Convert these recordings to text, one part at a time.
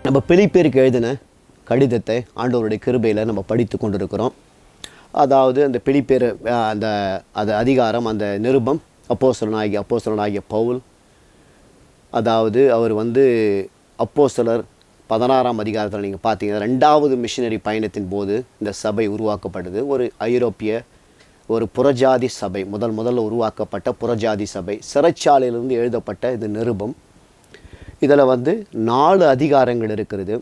நம்ம பிலிப்பியருக்கு எழுதின கடிதத்தை ஆண்டவருடைய கிருபையில் நம்ம படித்து கொண்டிருக்கிறோம். அதாவது அந்த பிலிப்பியர் அந்த அதிகாரம், அந்த நிருபம் அப்போஸ்தலனாகிய பவுல், அதாவது அவர் அப்போஸ்தலர் 16ஆம் அதிகாரத்தில் நீங்கள் பார்த்தீங்கன்னா 2வது மிஷினரி பயணத்தின் போது இந்த சபை உருவாக்கப்படுது. ஒரு ஐரோப்பிய ஒரு புறஜாதி சபை, முதல்ல உருவாக்கப்பட்ட புறஜாதி சபை, சிறைச்சாலையிலிருந்து எழுதப்பட்ட இது நிருபம். இதில் 4 அதிகாரங்கள் இருக்கிறது.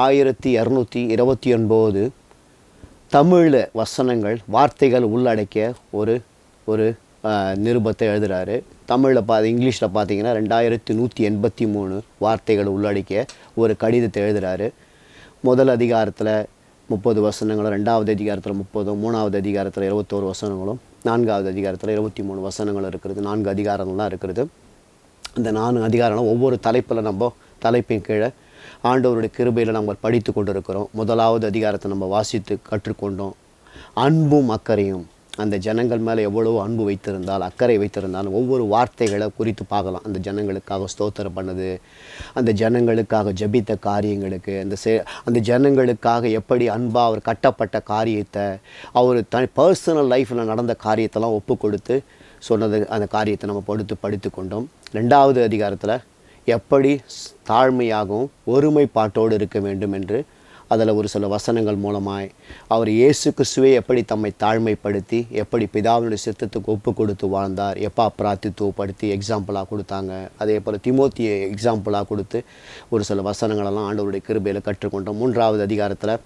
1229 தமிழில் வசனங்கள், வார்த்தைகள் உள்ளடக்கிய ஒரு நிருபத்தை எழுதுகிறாரு. இங்கிலீஷில் பார்த்தீங்கன்னா 2183 வார்த்தைகள் உள்ளடக்கிய ஒரு கடிதத்தை எழுதுகிறாரு. முதல் அதிகாரத்தில் 30 வசனங்களும், 2வது அதிகாரத்தில் 30, 3வது அதிகாரத்தில் 21 வசனங்களும், 4வது அதிகாரத்தில் 23 வசனங்களும் இருக்கிறது. 4 அதிகாரங்கள் தான் இருக்கிறது. அந்த 4 அதிகாரம் ஒவ்வொரு தலைப்பின் கீழே ஆண்டவருடைய கிருபையில் நம்ம படித்து கொண்டு இருக்கிறோம். 1வது அதிகாரத்தை நம்ம வாசித்து கற்றுக்கொண்டோம். அன்பும் அக்கறையும், அந்த ஜனங்கள் மேலே எவ்வளோ அன்பு வைத்திருந்தால், அக்கறை வைத்திருந்தாலும் ஒவ்வொரு வார்த்தைகளை குறித்து பார்க்கலாம். அந்த ஜனங்களுக்காக ஸ்தோத்திரம் பண்ணது, அந்த ஜனங்களுக்காக ஜபித்த காரியங்களுக்கு, அந்த ஜனங்களுக்காக எப்படி அன்பாக அவர் கட்டப்பட்ட காரியத்தை, அவர் பர்சனல் லைஃப்பில் நடந்த காரியத்தெல்லாம் ஒப்பு கொடுத்து சொன்னது, அந்த காரியத்தை நம்ம படித்து கொண்டோம். 2வது அதிகாரத்தில் எப்படி தாழ்மையாகவும் ஒருமைப்பாட்டோடு இருக்க வேண்டும் என்று அதில் ஒரு சில வசனங்கள் மூலமாய் அவர் இயேசு கிறிஸ்துவை எப்படி தம்மை தாழ்மைப்படுத்தி, எப்படி பிதாவினுடைய சித்தத்துக்கு ஒப்பு கொடுத்து வாழ்ந்தார், எப்பா பிரார்த்தித்துவப்படுத்தி எக்ஸாம்பிளாக கொடுத்தாங்க. அதே போல் தீமோத்தியை எக்ஸாம்பிளாக கொடுத்து ஒரு சில வசனங்களெல்லாம் ஆண்டவருடைய கிருபையில் கற்றுக்கொண்டோம். 3வது அதிகாரத்தில்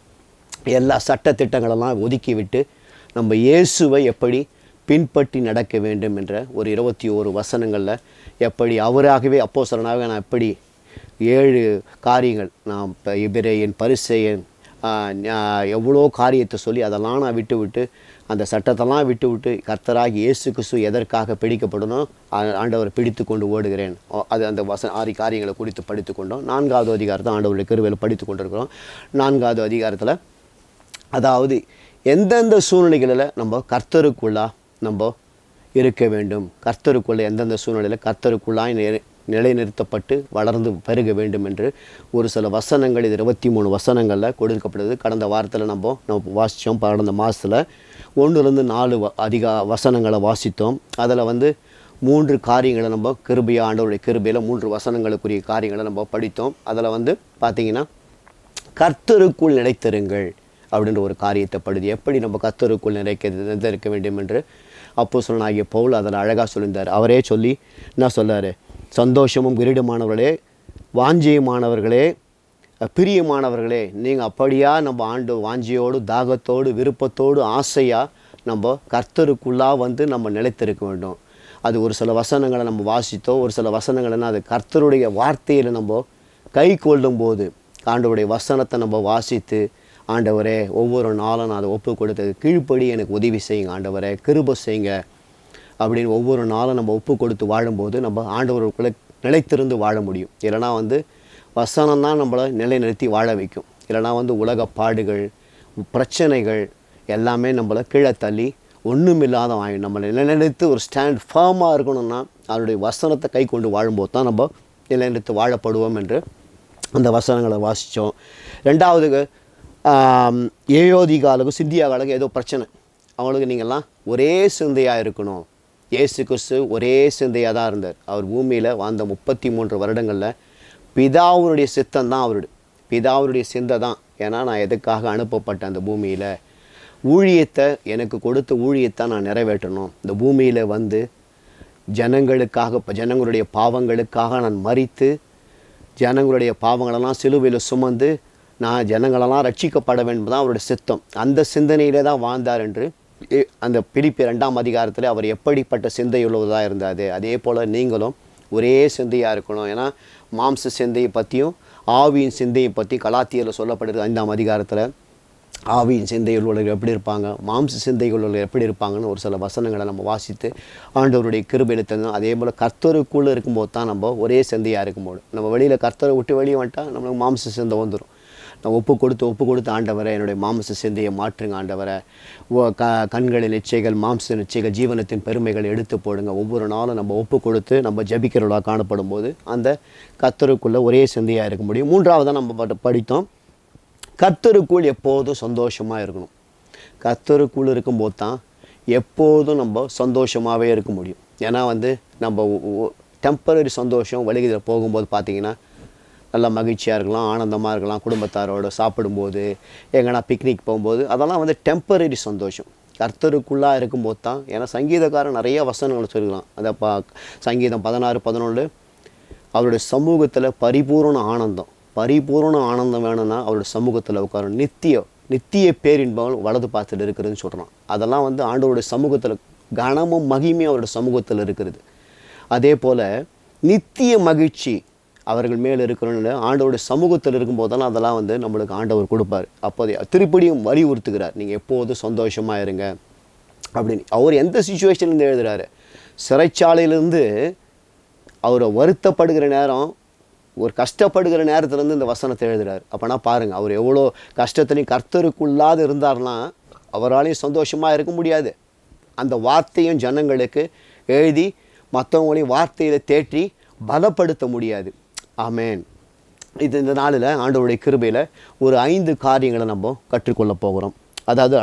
எல்லா சட்டத்திட்டங்களெல்லாம் ஒதுக்கிவிட்டு நம்ம இயேசுவை எப்படி பின்பற்றி நடக்க வேண்டும் என்ற ஒரு 21 வசனங்களில் எப்படி அவராகவே அப்போஸ்தலனாக நான் எப்படி 7 காரியங்கள், நான் எபிரேயன், பரிசேயன், எவ்வளோ காரியத்தை சொல்லி அதெல்லாம் நான் விட்டு அந்த சட்டத்தெல்லாம் விட்டு கர்த்தராகி இயேசு கிறிஸ்து எதற்காக பிடிக்கப்படணும், ஆண்டவரை பிடித்து கொண்டு ஓடுகிறேன். அது அந்த 6 காரியங்களை குறித்து படித்து கொண்டோம். 4வது அதிகாரத்தை ஆண்டவருடைய கிருபையில் படித்து கொண்டிருக்கிறோம். 4வது அதிகாரத்தில் அதாவது எந்தெந்த சூழ்நிலைகளில் நம்ம கர்த்தருக்குள்ளா நம்ம இருக்க வேண்டும், கர்த்தருக்குள்ளே எந்தெந்த சூழ்நிலையில் கர்த்தருக்குள்ளாய் நிலைநிறுத்தப்பட்டு வளர்ந்து பெருக வேண்டும் என்று ஒரு சில வசனங்கள், இது 23 வசனங்களில் கொடுக்கப்படுது. கடந்த வாரத்தில் நம்ம வாசித்தோம். கடந்த மாதத்தில் 1லேருந்து 4 வசனங்களை வாசித்தோம். அதில் 3 காரியங்களை நம்ம ஆண்டவருடைய கிருபையில் 3 வசனங்களுக்குரிய காரியங்களை நம்ம படித்தோம். அதில் பார்த்திங்கன்னா கர்த்தருக்குள் நிலைத்திருங்கள் அப்படின்ற ஒரு காரியத்தை படுது. எப்படி நம்ம கர்த்தருக்குள் நிலைக்க வேண்டும் என்று அப்போஸ்தலனாகிய பவுல் அதில் அழகாக சொல்லியிருந்தார். அவரே சொல்லி என்ன சொல்லார், சந்தோஷமும் கிரீடமானவர்களே, வாஞ்சியமானவர்களே, பிரியமானவர்களே, நீங்கள் அப்படியா நம்ம வாஞ்சியோடு, தாகத்தோடு, விருப்பத்தோடு, ஆசையாக நம்ம கர்த்தருக்குள்ளாக நம்ம நிலைத்திருக்க வேண்டும். அது ஒரு சில வசனங்களை நம்ம வாசித்தோம். ஒரு சில வசனங்கள்னா அது கர்த்தருடைய வார்த்தையில் நம்ம கை கொள்ளும்போது, ஆண்டவருடைய வசனத்தை நம்ம வாசித்து, ஆண்டவரே ஒவ்வொரு நாளும் நான் அதை ஒப்பு கொடுத்தது கீழ்ப்படி எனக்கு உதவி செய்யுங்க, ஆண்டவரே கிருபை செய்யுங்க அப்படின்னு ஒவ்வொரு நாளும் நம்ம ஒப்பு கொடுத்து வாழும்போது நம்ம ஆண்டவருக்குள்ளே நிலைத்திருந்து வாழ முடியும். இல்லைனா வசனம் தான் நம்மளை நிலைநிறுத்தி வாழ வைக்கும். இல்லைனா உலக பாடுகள், பிரச்சனைகள் எல்லாமே நம்மளை கீழே தள்ளி ஒன்றுமில்லாத வாயும். நம்மளை நிலைநிறுத்து ஒரு ஸ்டாண்ட் ஃபர்மாக இருக்கணும்னா அதனுடைய வசனத்தை கை கொண்டு வாழும்போது தான் நம்ம நிலைநிறுத்து வாழப்படுவோம் என்று அந்த வசனங்களை வாசித்தோம். 2வது ஏயோதிகாலுக்கும் சிந்தியாகாலுக்கும் ஏதோ பிரச்சனை. அவங்களுக்கு நீங்கள்லாம் ஒரே சிந்தையாக இருக்கணும். இயேசு கிறிஸ்து ஒரே சிந்தையாக தான் இருந்தார். அவர் பூமியில் வாழ்ந்த 33 வருடங்களில் பிதாவுடைய சித்தம் தான் பிதாவுடைய சிந்தை தான். ஏன்னா நான் எதுக்காக அனுப்பப்பட்ட அந்த பூமியில் ஊழியத்தை, எனக்கு கொடுத்த ஊழியத்தை நான் நிறைவேற்றணும். இந்த பூமியில் ஜனங்களுக்காக, ஜனங்களுடைய பாவங்களுக்காக நான் மரித்து, ஜனங்களுடைய பாவங்களெல்லாம் சிலுவையில் சுமந்து நான் ஜனங்களெல்லாம் ரட்சிக்கப்பட வேண்டும் தான் அவருடைய சித்தம். அந்த சிந்தனையிலே தான் வாழ்ந்தார் என்று அந்த பிலிப்பியர் 2ஆம் அதிகாரத்தில் அவர் எப்படிப்பட்ட சிந்தையுள்ளதாக இருந்தார். அதே போல் நீங்களும் ஒரே சிந்தையாக இருக்கணும். ஏன்னா மாம்ச சிந்தையை பற்றியும் ஆவியின் சிந்தையை பற்றி கலாத்தியரில் சொல்லப்படுது 5ஆம் அதிகாரத்தில். ஆவியின் சிந்தைகள் உள்ளவர்கள் எப்படி இருப்பாங்க, மாம்ச சிந்தைகள் உள்ளவர்கள் எப்படி இருப்பாங்கன்னு ஒரு சில வசனங்களை நம்ம வாசித்து ஆண்டவருடைய கிருபையில் தந்தோம். அதே போல் கர்த்தருக்குள்ளே இருக்கும்போது தான் நம்ம ஒரே சிந்தையாக இருக்கும்போது, நம்ம வெளியில் கர்த்தரை விட்டு வெளியே வந்துட்டால் நம்மளுக்கு மாம்ச சிந்தை வந்துடும். நான் ஒப்பு கொடுத்து ஆண்டவரை என்னுடைய மாம்ச சிந்தையை மாற்றுங்க ஆண்டவரை. கண்களின் இச்சைகள், மாம்ச இச்சைகள், ஜீவனத்தின் பெருமைகளை எடுத்து போடுங்க. ஒவ்வொரு நாளும் நம்ம ஒப்பு கொடுத்து நம்ம ஜபிக்கிறவர்களாக காணப்படும் போது அந்த கர்த்தருக்குள்ளே ஒரே சிந்தையாக இருக்க முடியும். மூன்றாவதாக நம்ம படித்தோம், கர்த்தருக்குள் எப்போதும் சந்தோஷமாக இருக்கணும். கர்த்தருக்குள் இருக்கும்போது தான் எப்போதும் நம்ம சந்தோஷமாகவே இருக்க முடியும். ஏன்னா நம்ம டெம்பரரி சந்தோஷம் வழிகளில் போகும்போது பார்த்திங்கன்னா நல்லா மகிழ்ச்சியாக இருக்கலாம், ஆனந்தமாக இருக்கலாம், குடும்பத்தாரோடு சாப்பிடும்போது, எங்கன்னா பிக்னிக் போகும்போது, அதெல்லாம் டெம்பரரி சந்தோஷம். கர்த்தருக்குள்ளாக இருக்கும்போது தான். ஏன்னா சங்கீதக்காரன் நிறைய வசனங்களை சொல்லிக்கலாம். அந்த சங்கீதம் 16:11 அவருடைய சமூகத்தில் பரிபூர்ண ஆனந்தம் வேணும்னா அவருடைய சமூகத்தில் உட்காரும். நித்திய பேரின்பம் வலது பாசத்தில் இருக்கிறதுன்னு சொல்கிறான். அதெல்லாம் ஆண்டவருடைய சமூகத்தில் கனமும் மகிமையும் அவருடைய சமூகத்தில் இருக்கிறது. அதே போல் நித்திய மகிழ்ச்சி அவர்கள் மேல் இருக்கிறோன்னு ஆண்டவருடைய சமூகத்தில் இருக்கும்போதெல்லாம் அதெல்லாம் நம்மளுக்கு ஆண்டவர் கொடுப்பார். அப்போதே திருப்படியும் வலியுறுத்துகிறார், நீங்கள் எப்போதும் சந்தோஷமாக இருங்க அப்படின்னு. அவர் எந்த சுச்சுவேஷன்லேருந்து எழுதுகிறாரு? சிறைச்சாலையிலேருந்து அவரை வருத்தப்படுகிற நேரம், ஒரு கஷ்டப்படுகிற நேரத்துலேருந்து இந்த வசனத்தை எழுதுகிறார். அப்போனா பாருங்கள், அவர் எவ்வளோ கஷ்டத்துலையும் கர்த்தருக்குள்ளாத இருந்தார்னா அவராலையும் சந்தோஷமாக இருக்க முடியாது. அந்த வார்த்தையும் ஜனங்களுக்கு எழுதி மற்றவங்களையும் வார்த்தையில் தேற்றி பலப்படுத்த முடியாது. ஆமேன். இந்த நாளில் ஆண்டவருடைய கிருபையில் ஒரு 5 காரியங்களை நம்ம கற்றுக்கொள்ள போகிறோம். அதாவது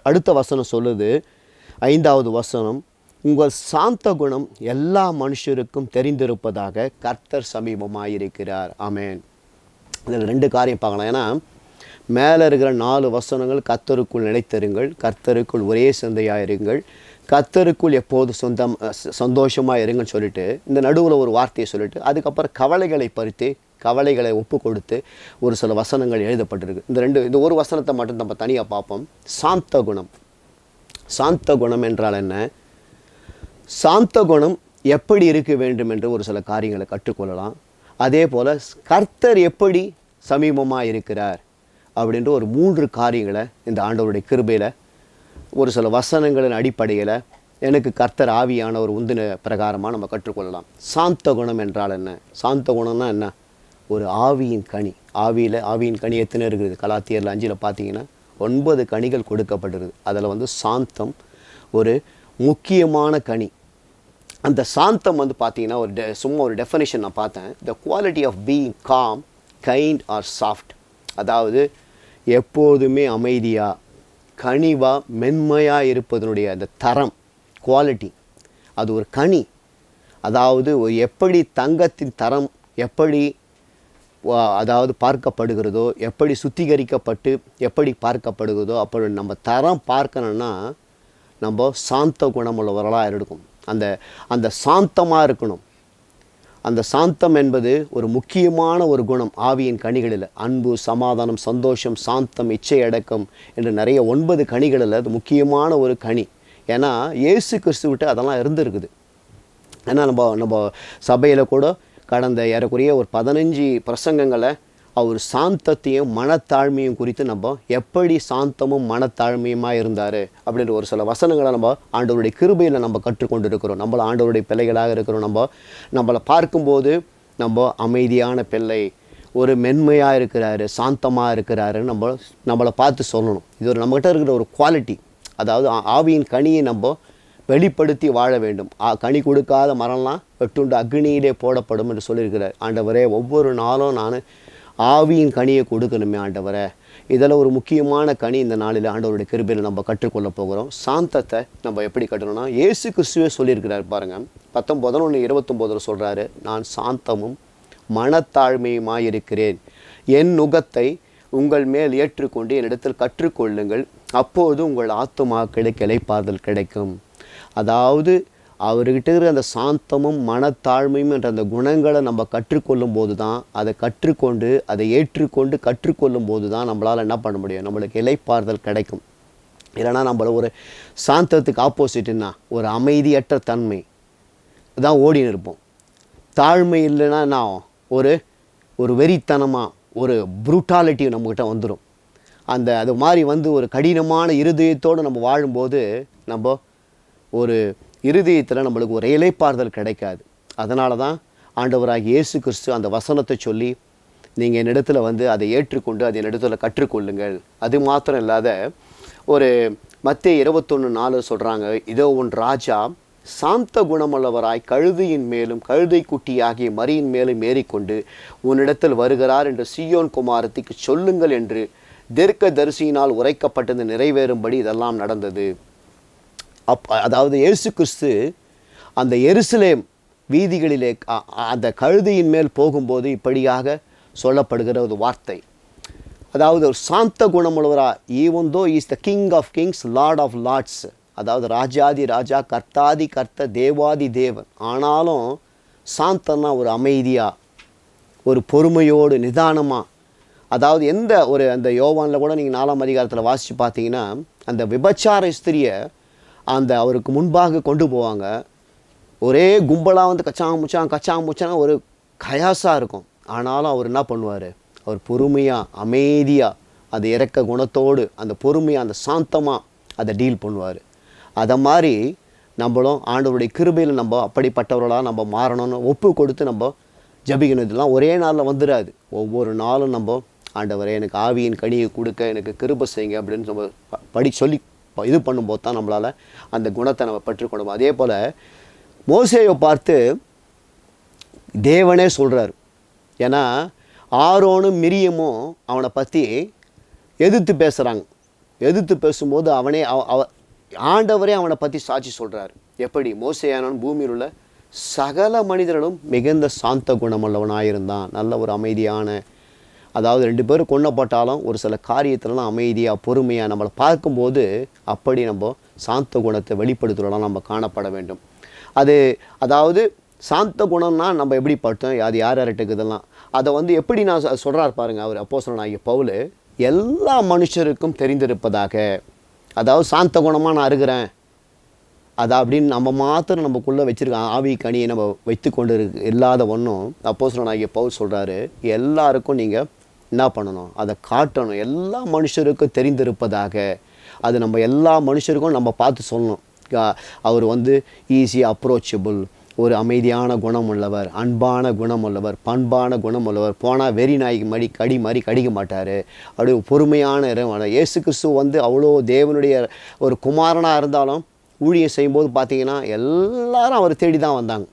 அடுத்த வசனம் சொல்லுது, 5வது வசனம், உங்கள் சாந்த குணம் எல்லா மனுஷருக்கும் தெரிந்திருப்பதாக கர்த்தர் சமீபமாயிருக்கிறார். ஆமேன். இதில் 2 காரியம் பார்க்கலாம். ஏன்னா மேலே இருக்கிற 4 வசனங்கள் கர்த்தருக்குள் நிலைத்திருங்கள், கர்த்தருக்குள் ஒரே சிந்தையாயிருங்கள், கர்த்தருக்குள் எப்போது சந்தோஷமாக இருங்கன்னு சொல்லிட்டு இந்த நடுவில் ஒரு வார்த்தையை சொல்லிட்டு அதுக்கப்புறம் கவலைகளை பறித்து கவலைகளை ஒப்பு கொடுத்து ஒரு சில வசனங்கள் எழுதப்பட்டிருக்கு. இந்த ஒரு வசனத்தை மட்டும் நம்ம தனியாக பார்ப்போம். சாந்த குணம் என்றால் என்ன? சாந்த குணம் எப்படி இருக்க வேண்டும் என்று ஒரு சில காரியங்களை கற்றுக்கொள்ளலாம். அதே போல் கர்த்தர் எப்படி சமீபமாக இருக்கிறார் அப்படின்ற ஒரு 3 காரியங்களை இந்த ஆண்டவருடைய கிருபையில் ஒரு சில வசனங்களின் அடிப்படையில் எனக்கு கர்த்தர் ஆவியான ஒரு உந்தின பிரகாரமாக நம்ம கற்றுக்கொள்ளலாம். சாந்த குணம் என்றால் என்ன? சாந்த குணம்னா என்ன? ஒரு ஆவியின் கனி. ஆவியின் கனி எத்தனை இருக்குது? கலாத்தியரில் 5 பார்த்தீங்கன்னா 9 கனிகள் கொடுக்கப்பட்டிருக்குது. அதில் சாந்தம் ஒரு முக்கியமான கனி. அந்த சாந்தம் பார்த்தீங்கன்னா சும்மா ஒரு டெஃபினேஷன் நான் பார்த்தேன். The quality of being calm, kind or soft. அதாவது எப்போதுமே அமைதியாக, கனிவாக, மென்மையாக இருப்பதனுடைய அந்த தரம், குவாலிட்டி, அது ஒரு கனி. அதாவது எப்படி தங்கத்தின் தரம் எப்படி அதாவது பார்க்கப்படுகிறதோ, எப்படி சுத்திகரிக்கப்பட்டு எப்படி பார்க்கப்படுகிறதோ, அப்படி நம்ம தரம் பார்க்கணுன்னா நம்ம சாந்த குணமுள்ளவர்களாக இருக்கும். அந்த சாந்தமாக இருக்கணும். அந்த சாந்தம் என்பது ஒரு முக்கியமான ஒரு குணம் ஆவியின் கனிகளில். அன்பு, சமாதானம், சந்தோஷம், சாந்தம், இச்சை அடக்கம் என்று நிறைய 9 கனிகளில் அது முக்கியமான ஒரு கனி. ஏன்னா இயேசு கிறிஸ்துவிட்டு அதெல்லாம் இருந்திருக்குது. ஏன்னா நம்ம சபையில் கூட கடந்த ஏறக்குறைய ஒரு 15 பிரசங்கங்களை அவர் சாந்தத்தையும் மனத்தாழ்மையும் குறித்து நம்ம எப்படி சாந்தமும் மனத்தாழ்மையுமாக இருந்தார் அப்படின்ற ஒரு சில வசனங்களை நம்ம ஆண்டவருடைய கிருபையில் நம்ம கற்றுக்கொண்டு இருக்கிறோம். நம்மள ஆண்டவருடைய பிள்ளைகளாக இருக்கிறோம். நம்மளை பார்க்கும்போது நம்ம அமைதியான பிள்ளை, ஒரு மென்மையாக இருக்கிறாரு, சாந்தமாக இருக்கிறாருன்னு நம்மளை பார்த்து சொல்லணும். இது ஒரு நம்மகிட்ட இருக்கிற ஒரு குவாலிட்டி. அதாவது ஆவியின் கனியை நம்ம வெளிப்படுத்தி வாழ வேண்டும். கனி கொடுக்காத மரம்லாம் வெட்டுண்டு அக்னியிலே போடப்படும் என்று சொல்லியிருக்கிறார். ஆண்டவரே, ஒவ்வொரு நாளும் நான் ஆவியின் கனியை கொடுக்கணுமே ஆண்டவரை. இதில் ஒரு முக்கியமான கனி இந்த நாளில் ஆண்டவருடைய கிருபையில் நம்ம கற்றுக்கொள்ள போகிறோம். சாந்தத்தை நம்ம எப்படி கட்டணும்னா இயேசு கிறிஸ்துவே சொல்லியிருக்கிறார் பாருங்கள். 19:29 சொல்கிறாரு, நான் சாந்தமும் மனத்தாழ்மையுமாய் இருக்கிறேன், என் நுகத்தை உங்கள் மேல் ஏற்றுக்கொண்டு என்னிடத்தில் கற்றுக்கொள்ளுங்கள், அப்போது உங்கள் ஆத்துமாக்களுக்கு இளைப்பாறுதல் கிடைக்கும். அதாவது அவர்கிட்ட இருக்கிற அந்த சாந்தமும் மனத்தாழ்மையும் என்ற அந்த குணங்களை நம்ம கற்றுக்கொள்ளும் போது தான், அதை கற்றுக்கொண்டு அதை ஏற்றுக்கொண்டு கற்றுக்கொள்ளும் போது தான் நம்மளால் என்ன பண்ண முடியும், நம்மளுக்கு இளைப்பாறுதல் கிடைக்கும். இல்லைனா நம்மள ஒரு சாந்தத்துக்கு ஆப்போசிட்னா ஒரு அமைதியற்ற தன்மை தான் ஓடின்னு இருப்போம். தாழ்மை இல்லைன்னா நான் ஒரு வெறித்தனமாக ஒரு ப்ரூட்டாலிட்டி நம்மக்கிட்ட வந்துடும். அது மாதிரி ஒரு கடினமான இருதயத்தோடு நம்ம வாழும்போது நம்ம ஒரு இருதயத்தில் நம்மளுக்கு ஒரு இளைப்பாறுதல் கிடைக்காது. அதனால தான் ஆண்டவராகிய இயேசு கிறிஸ்து அந்த வசனத்தை சொல்லி நீங்கள் என்னிடத்துல வந்து அதை ஏற்றுக்கொண்டு அதை என்னிடத்துல கற்றுக்கொள்ளுங்கள். அது மாத்திரம் இல்லாத ஒரு மத்தேயு 21:4 சொல்கிறாங்க, இதோ உன் ராஜா சாந்த குணமுள்ளவராய் கழுதையின் மேலும் கழுதை குட்டியாகிய மரியின் மேலும் ஏறிக்கொண்டு உன்னிடத்தில் வருகிறார் என்று சீயோன் குமாரத்திக்கு சொல்லுங்கள் என்று தீர்க்கதரிசியினால் உரைக்கப்பட்டது நிறைவேறும்படி இதெல்லாம் நடந்தது. அதாவது இயேசு கிறிஸ்து அந்த எருசலேம் வீதிகளிலே அந்த கழுதையின் மேல் போகும்போது இப்படியாக சொல்லப்படுகிற ஒரு வார்த்தை. அதாவது ஒரு சாந்த குணமுள்ளவரா, even though is the king of kings lord of lords, அதாவது ராஜாதி ராஜா கர்த்தாதி கர்த்த தேவாதி தேவன், ஆனாலும் சாந்தன்னா ஒரு அமைதியாக ஒரு பொறுமையோடு நிதானமாக, அதாவது எந்த ஒரு அந்த யோவானில் கூட நீங்கள் 4ஆம் அதிகாரத்தில் வாசித்து பார்த்தீங்கன்னா அந்த விபச்சார ஸ்திரியை அந்த அவருக்கு முன்பாக கொண்டு போவாங்க. ஒரே கும்பலாக வந்து கச்சாமுச்சான ஒரு கயாசாக இருக்கும். ஆனாலும் அவர் என்ன பண்ணுவார், அவர் பொறுமையாக அமைதியாக அந்த இரக்க குணத்தோடு அந்த பொறுமையாக அந்த சாந்தமாக அதை டீல் பண்ணுவார். அதை மாதிரி நம்மளும் ஆண்டவருடைய கிருபையில் நம்ம அப்படிப்பட்டவர்களாக நம்ம மாறணும்னு ஒப்பு கொடுத்து நம்ம ஜபிக்கணும். இதெல்லாம் ஒரே நாளில் வந்துடாது. ஒவ்வொரு நாளும் நம்ம ஆண்டவரே எனக்கு ஆவியின் கனியை கொடுக்க எனக்கு கிருபை செய்யுங்க அப்படின்னு நம்ம சொல்லி இது பண்ணும்போது தான் நம்மளால் அந்த குணத்தை நம்ம பெற்றுக்கொள்ளும். அதே போல் மோசேயை பார்த்து தேவனே சொல்கிறார். ஏன்னா ஆரோனும் மிரியமும் அவனை பற்றி எதிர்த்து பேசுகிறாங்க. எதிர்த்து பேசும்போது அவனே ஆண்டவரே அவனை பற்றி சாட்சி சொல்கிறார். எப்படி மோசேயானவன் பூமியில் உள்ள சகல மனிதர்களும் மிகுந்த சாந்த குணமுள்ளவனாயிருந்தான். நல்ல ஒரு அமைதியான, அதாவது 2 பேரும் கொல்லப்பட்டாலும் ஒரு சில காரியத்திலலாம் அமைதியாக பொறுமையாக நம்மளை பார்க்கும்போது அப்படி நம்ம சாந்த குணத்தை வெளிப்படுத்துகிறோம் நம்ம காணப்பட வேண்டும். அதாவது சாந்த குணம்னா நம்ம எப்படி பார்த்தோம், அது யார் யார்கிட்ட இதெல்லாம் அதை வந்து எப்படி நான் சொல்கிறார் பாருங்கள். அவர் அப்போஸ்தலனாகிய பவுல் எல்லா மனுஷருக்கும் தெரிந்திருப்பதாக, அதாவது சாந்த குணமாக நான் இருக்கிறேன் அதை அப்படின்னு நம்ம மாத்திரம் நமக்குள்ளே வச்சுருக்கோம். ஆவி கனியை நம்ம வைத்து கொண்டு இல்லாத ஒன்றும் அப்போஸ்தலனாகிய பவுல் சொல்கிறாரு, எல்லாருக்கும் நீங்கள் என்ன பண்ணணும், அதை காட்டணும். எல்லா மனுஷருக்கும் தெரிந்திருப்பதாக, அது நம்ம எல்லா மனுஷருக்கும் நம்ம பார்த்து சொல்லணும். அவர் வந்து ஈஸியாக அப்ரோச்சபிள், ஒரு அமைதியான குணம் உள்ளவர், அன்பான குணம் உள்ளவர், பண்பான குணம் உள்ளவர், போனால் வெறி நாய்க்கு மாதிரி கடிக்க மாட்டார், அப்படி பொறுமையான இயேசு கிறிஸ்து வந்து அவ்வளோ தேவனுடைய ஒரு குமாரனாக இருந்தாலும் ஊழியம் செய்யும்போது பார்த்தீங்கன்னா எல்லாரும் அவர் தேடி தான் வந்தாங்க.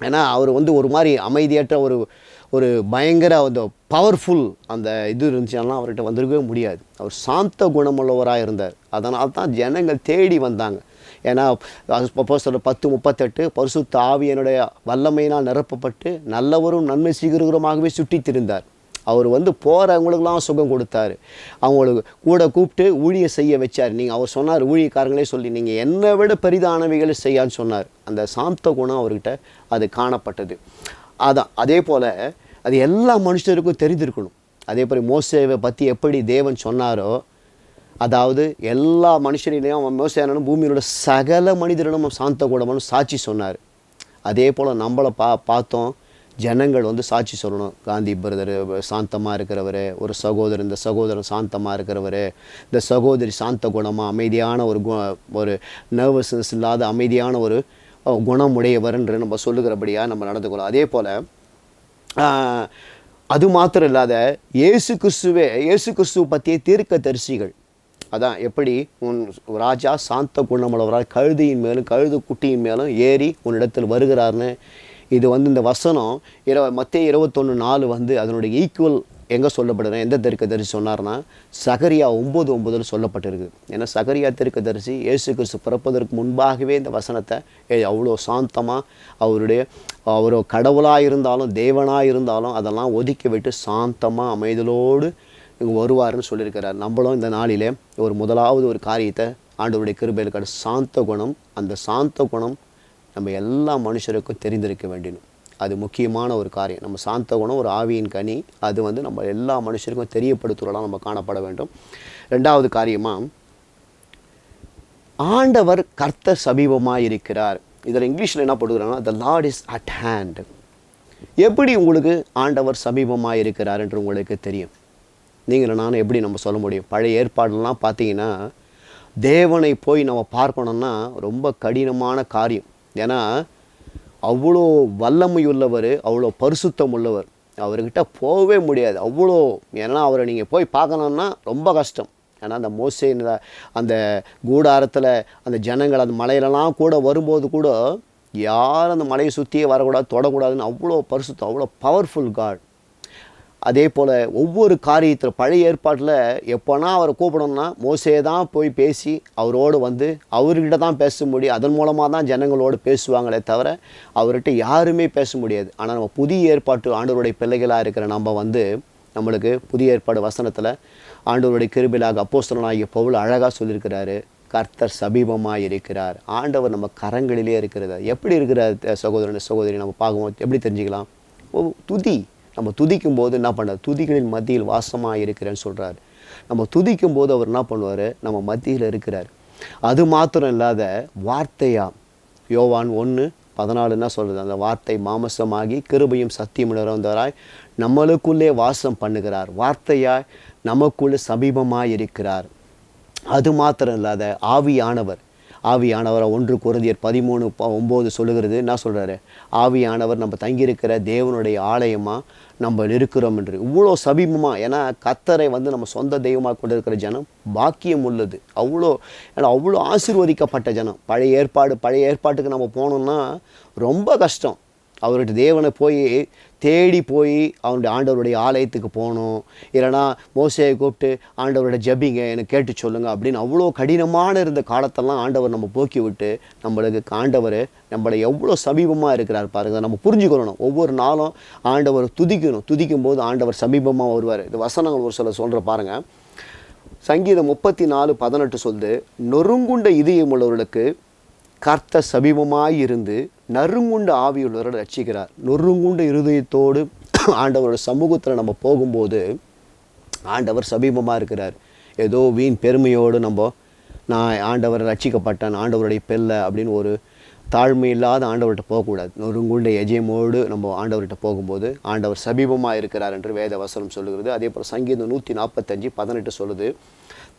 ஏன்னா அவர் வந்து ஒரு மாதிரி அமைதியற்ற ஒரு பயங்கர அந்த பவர்ஃபுல் அந்த இது இருந்துச்சுன்னா அவர்கிட்ட வந்துருக்கவே முடியாது. அவர் சாந்த குணமுள்ளவராக இருந்தார். அதனால் தான் ஜனங்கள் தேடி வந்தாங்க. ஏன்னா அப்போஸ்தலர் 10:38 பரிசுத்த ஆவியினுடைய வல்லமையினால் நிரப்பப்பட்டு நல்லவரும் நன்மை சீக்கிரமாகவே சுற்றி திரிந்தார். அவர் வந்து போகிறவங்களுக்கெல்லாம் சுகம் கொடுத்தார். அவங்களுக்கு கூட கூப்பிட்டு ஊழியம் செய்ய வச்சார். அவர் சொன்னார், ஊழியக்காரங்களே சொல்லி நீங்கள் என்னை விட பெரிதானவைகளை செய்யான்னு சொன்னார். அந்த சாந்த குணம் அவர்கிட்ட அது காணப்பட்டது. அதே போல் அது எல்லா மனுஷருக்கும் தெரிந்திருக்கணும். அதே போல் மோசேவை பற்றி எப்படி தேவன் சொன்னாரோ, அதாவது எல்லா மனுஷரிலையும் மோசேயானும் பூமியிலோட சகல மனிதரிடம் சாந்த குணம்னு சாட்சி சொன்னார். அதே போல் நம்மளை பார்த்தோம் ஜனங்கள் வந்து சாட்சி சொல்லணும். காந்தி பிரதர் சாந்தமாக இருக்கிறவர், ஒரு சகோதரன் இந்த சகோதரன் சாந்தமாக இருக்கிறவர், இந்த சகோதரி சாந்த குணமாக அமைதியான ஒரு நர்வஸ்னஸ் இல்லாத அமைதியான ஒரு குணமுடையவர்ன்று நம்ம சொல்லுகிறபடியாக நம்ம நடந்துக்கணும். அதே போல் அது மாத்திரம் இல்லாத இயேசு கிறிஸ்துவை பற்றிய தீர்க்கதரிசிகள், அதான் எப்படி உன் ராஜா சாந்த குணமுள்ளவரால் கழுதையின் மேலும் கழுது குட்டியின் மேலும் ஏறி உன்னிடத்தில் வருகிறார்னு இது வந்து இந்த வசனம் மத்தேயு 21:4 வந்து அதனுடைய ஈக்குவல் எங்கே சொல்லப்படுறேன், எந்த தீர்க்கதரிசி சொன்னார்னா சகரியா 9:9 சொல்லப்பட்டிருக்கு. ஏன்னா சகரியா தீர்க்கதரிசி இயேசு கிறிஸ்து பிறப்பதற்கு முன்பாகவே இந்த வசனத்தை அவ்வளோ சாந்தமாக அவர் கடவுளாக இருந்தாலும் தேவனாக இருந்தாலும் அதெல்லாம் ஒதுக்கி விட்டு சாந்தமாக அமைதலோடு இங்கே வருவார்னு சொல்லியிருக்கிறார். நம்மளும் இந்த நாளிலே முதலாவது ஒரு காரியத்தை ஆண்டவருடைய கிருபையில் இருக்கிற சாந்த குணம், அந்த சாந்த குணம் நம்ம எல்லா மனுஷருக்கும் தெரிந்திருக்க வேண்டும். அது முக்கியமான ஒரு காரியம். நம்ம சாந்த குணம் ஒரு ஆவியின் கனி, அது வந்து நம்ம எல்லா மனுஷருக்கும் தெரியப்படுத்துகிறலாம் நம்ம காணப்பட வேண்டும். 2வது காரியமாக ஆண்டவர் கர்த்தர் சமீபமாக இருக்கிறார். இதில் இங்கிலீஷில் என்ன போட்டுக்கிறாங்கன்னா the Lord is at hand. எப்படி உங்களுக்கு ஆண்டவர் சமீபமாக இருக்கிறார் என்று உங்களுக்கு தெரியும்? நீங்கள் நானும் எப்படி நம்ம சொல்ல முடியும்? பழைய ஏற்பாடுலாம் பார்த்தீங்கன்னா தேவனை போய் நம்ம பார்க்கணுன்னா ரொம்ப கடினமான காரியம். ஏன்னா அவ்வளோ வல்லமை உள்ளவர், அவ்வளோ பரிசுத்தம் உள்ளவர். அவர்கிட்ட போகவே முடியாது அவ்வளோ. ஏன்னா அவரை நீங்கள் போய் பார்க்கணுன்னா ரொம்ப கஷ்டம். ஏன்னா அந்த மோசே அந்த கூடாரத்தில் அந்த ஜனங்கள் அந்த மலையிலலாம் கூட வரும்போது கூட யாரும் அந்த மலையை சுற்றியே வரக்கூடாது, தொடக்கூடாதுன்னு அவ்வளோ பரிசுத்தம், அவ்வளோ பவர்ஃபுல் காட். அதே போல் ஒவ்வொரு காரியத்தில் பழைய ஏற்பாட்டில் எப்போனா அவரை கூப்பிடணும்னா மோசே தான் போய் பேசி அவரோடு வந்து அவர்கிட்ட தான் பேச முடியும். அதன் மூலமாக தான் ஜனங்களோடு பேசுவாங்களே தவிர அவர்கிட்ட யாருமே பேச முடியாது. ஆனால் நம்ம புதிய ஏற்பாட்டு ஆண்டவருடைய பிள்ளைகளாக இருக்கிற நம்ம வந்து நம்மளுக்கு புதிய ஏற்பாடு வசனத்தில் ஆண்டவருடைய கிருபையாக அப்போஸ்தலனாகிய பவுல் அழகாக சொல்லியிருக்கிறாரு, கர்த்தர் சமீபமாக இருக்கிறார். ஆண்டவர் நம்ம கரங்களிலே இருக்கிறார். எப்படி இருக்கிறார் சகோதரன் சகோதரி நம்ம பார்க்கும்போது எப்படி தெரிஞ்சுக்கலாம்? துதி. நம்ம துதிக்கும் போது என்ன பண்ணுறாரு? துதிகளின் மத்தியில் வாசமாக இருக்கிறேன்னு சொல்கிறார். நம்ம துதிக்கும் போது அவர் என்ன பண்ணுவார்? நம்ம மத்தியில் இருக்கிறார். அது மாத்திரம் இல்லாத வார்த்தையா யோவான் 1:14 என்ன சொல்கிறது? அந்த வார்த்தை மாமசமாகி கிருபையும் சத்தியம் நிறைந்தவராய் நம்மளுக்குள்ளே வாசம் பண்ணுகிறார். வார்த்தையாய் நமக்குள்ளே சமீபமாக இருக்கிறார். அது மாத்திரம் இல்லாத ஆவியானவர். ஆவியானவரை 1 கொரிந்தியர் 13:9 சொல்லுகிறது. என்ன சொல்கிறாரு? ஆவியானவர் நம்ம தங்கியிருக்கிற தேவனுடைய ஆலயமாக நம்ம இருக்கிறோம் என்று. இவ்வளோ சமீபமாக. ஏன்னா கர்த்தரை வந்து நம்ம சொந்த தெய்வமாக கொண்டு இருக்கிற ஜனம் பாக்கியம் உள்ளது. அவ்வளோ ஏன்னா அவ்வளோ ஆசீர்வதிக்கப்பட்ட ஜனம். பழைய ஏற்பாட்டுக்கு நம்ம போனோம்னா ரொம்ப கஷ்டம். அவர்கிட்ட தேவனை போய் தேடி போய் அவனுடைய ஆண்டவருடைய ஆலயத்துக்கு போகணும். இல்லைனா மோசேயை கூப்பிட்டு ஆண்டவரோட ஜபிங்க எனக்கு கேட்டு சொல்லுங்கள் அப்படின்னு அவ்வளோ கடினமான இருந்த காலத்தெல்லாம் ஆண்டவர் நம்ம போக்கி விட்டு நம்மளுக்கு ஆண்டவர் நம்மளை எவ்வளோ சமீபமாக இருக்கிறார் பாருங்கள். நம்ம புரிஞ்சுக்கணும். ஒவ்வொரு நாளும் ஆண்டவர் துதிக்கணும். துதிக்கும் போது ஆண்டவர் சமீபமாக வருவார். இந்த வசனங்கள் ஒரு சில சொல்கிற பாருங்கள். சங்கீதம் 34:18 சொல்லுது, நொறுங்குண்ட இதயம் உள்ளவர்களுக்கு கர்த்தர் சமீபமாய் இருந்து நறுங்குண்ட ஆவியுள்ளவரை ரட்சிக்கிறார். நொறுங்குண்ட இருதயத்தோடு ஆண்டவரோட சமூகத்தில் நம்ம போகும்போது ஆண்டவர் சமீபமாக இருக்கிறார். ஏதோ வீண் பெருமையோடு நான் ஆண்டவரை ரட்சிக்கப்பட்டேன், ஆண்டவருடைய பிள்ளை அப்படின்னு ஒரு தாழ்மை இல்லாத ஆண்டவர்கிட்ட போகக்கூடாது. நொறுங்குண்ட எஜயமோடு நம்ம ஆண்டவர்கிட்ட போகும்போது ஆண்டவர் சமீபமாக இருக்கிறார் என்று வேத வசனம் சொல்லுகிறது. அதே போல் சங்கீதம் 145:18 சொல்லுது,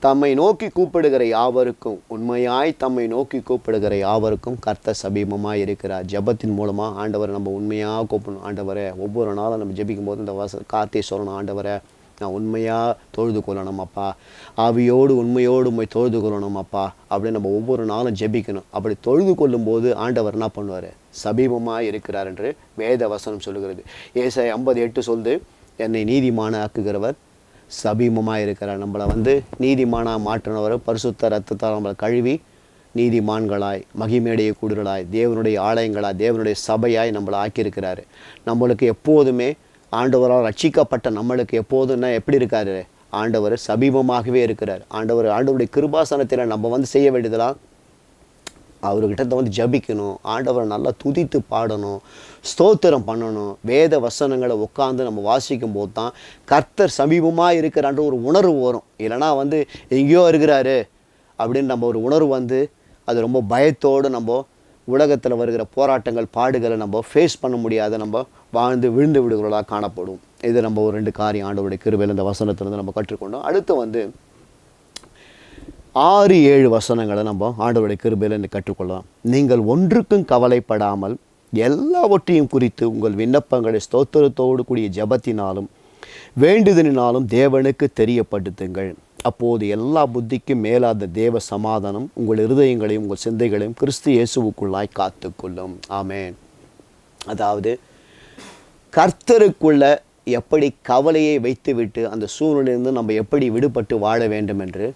தம்மை நோக்கி கூப்பிடுகிற யாவருக்கும் உண்மையாய் தம்மை நோக்கி கூப்பிடுகிற யாவருக்கும் கர்த்தர் சமீபமாக இருக்கிறார். ஜபத்தின் மூலமாக ஆண்டவரை நம்ம உண்மையாக கூப்பிடணும். ஆண்டவரை ஒவ்வொரு நாளும் நம்ம ஜபிக்கும் போது இந்த கார்த்திகை சொல்லணும், ஆண்டவரை நான் உண்மையாக தொழுது கொள்ளணும் அப்பா, ஆவியோடு உண்மையோடு உண்மை தொழுது கொள்ளணும் அப்பா அப்படின்னு நம்ம ஒவ்வொரு நாளும் ஜபிக்கணும். அப்படி தொழுது கொள்ளும்போது ஆண்டவர் என்ன பண்ணுவார்? சமீபமாக இருக்கிறார் என்று வேத வசனம் சொல்லுகிறது. ஏசாயா 50:8 சொல்லுது, என்னை நீதிமான ஆக்குகிறவர் சமீபமாக இருக்கிறார். நம்மளை வந்து நீதிமானாக மாற்றினவர் பரிசுத்த ரத்தத்தால் நம்மளை கழுவி நீதிமான்களாய் மகிமேடைய கூடுதலாய் தேவனுடைய ஆலயங்களாய் தேவனுடைய சபையாய் நம்மளை ஆக்கியிருக்கிறாரு. நம்மளுக்கு எப்போதுமே ஆண்டவரால் ரட்சிக்கப்பட்ட நம்மளுக்கு எப்போதும்னா எப்படி இருக்காரு? ஆண்டவர் சமீபமாகவே இருக்கிறார். ஆண்டவருடைய கிருபாசனத்தில் நம்ம வந்து செய்ய வேண்டியதெல்லாம் அவர்கிட்ட வந்து ஜபிக்கணும், ஆண்டவரை நல்லா துதித்து பாடணும், ஸ்தோத்திரம் பண்ணணும். வேத வசனங்களை உட்காந்து நம்ம வாசிக்கும் போது தான் கர்த்தர் சமீபமாக இருக்கிறான்ற ஒரு உணர்வு வரும். இல்லைனா வந்து எங்கேயோ இருக்கிறாரு அப்படின்னு நம்ம ஒரு உணர்வு வந்து அது ரொம்ப பயத்தோடு நம்ம உலகத்தில் வருகிற போராட்டங்கள் பாடுகளை நம்ம ஃபேஸ் பண்ண முடியாத நம்ம வாழ்ந்து விழுந்து விடுகிறவர்களாக காணப்படும். இது நம்ம ஒரு 2 காரியம் ஆண்டவருடைய கிருபையில் இந்த வசனத்திலிருந்து நம்ம கற்றுக்கொண்டோம். அடுத்து வந்து 6-7 வசனங்களை நம்ம ஆண்டவருடைய கிருபையில் கற்றுக்கொள்ளலாம். நீங்கள் ஒன்றுக்கும் கவலைப்படாமல் எல்லாவற்றையும் குறித்து உங்கள் விண்ணப்பங்களை ஸ்தோத்திரத்தோடு கூடிய ஜபத்தினாலும் வேண்டுதலினாலும் தேவனுக்கு தெரியப்படுத்துங்கள். அப்போது எல்லா புத்திக்கும் மேலாத தேவ சமாதானம் உங்கள் இருதயங்களையும் உங்கள் சிந்தைகளையும் கிறிஸ்து இயேசுவுக்குள்ளாய் காத்துக்கொள்ளும். ஆமேன். அதாவது கர்த்தருக்குள்ள எப்படி கவலையை வைத்துவிட்டு அந்த சூழ்நிலையிலிருந்து நம்ம எப்படி விடுபட்டு வாழ வேண்டும் என்று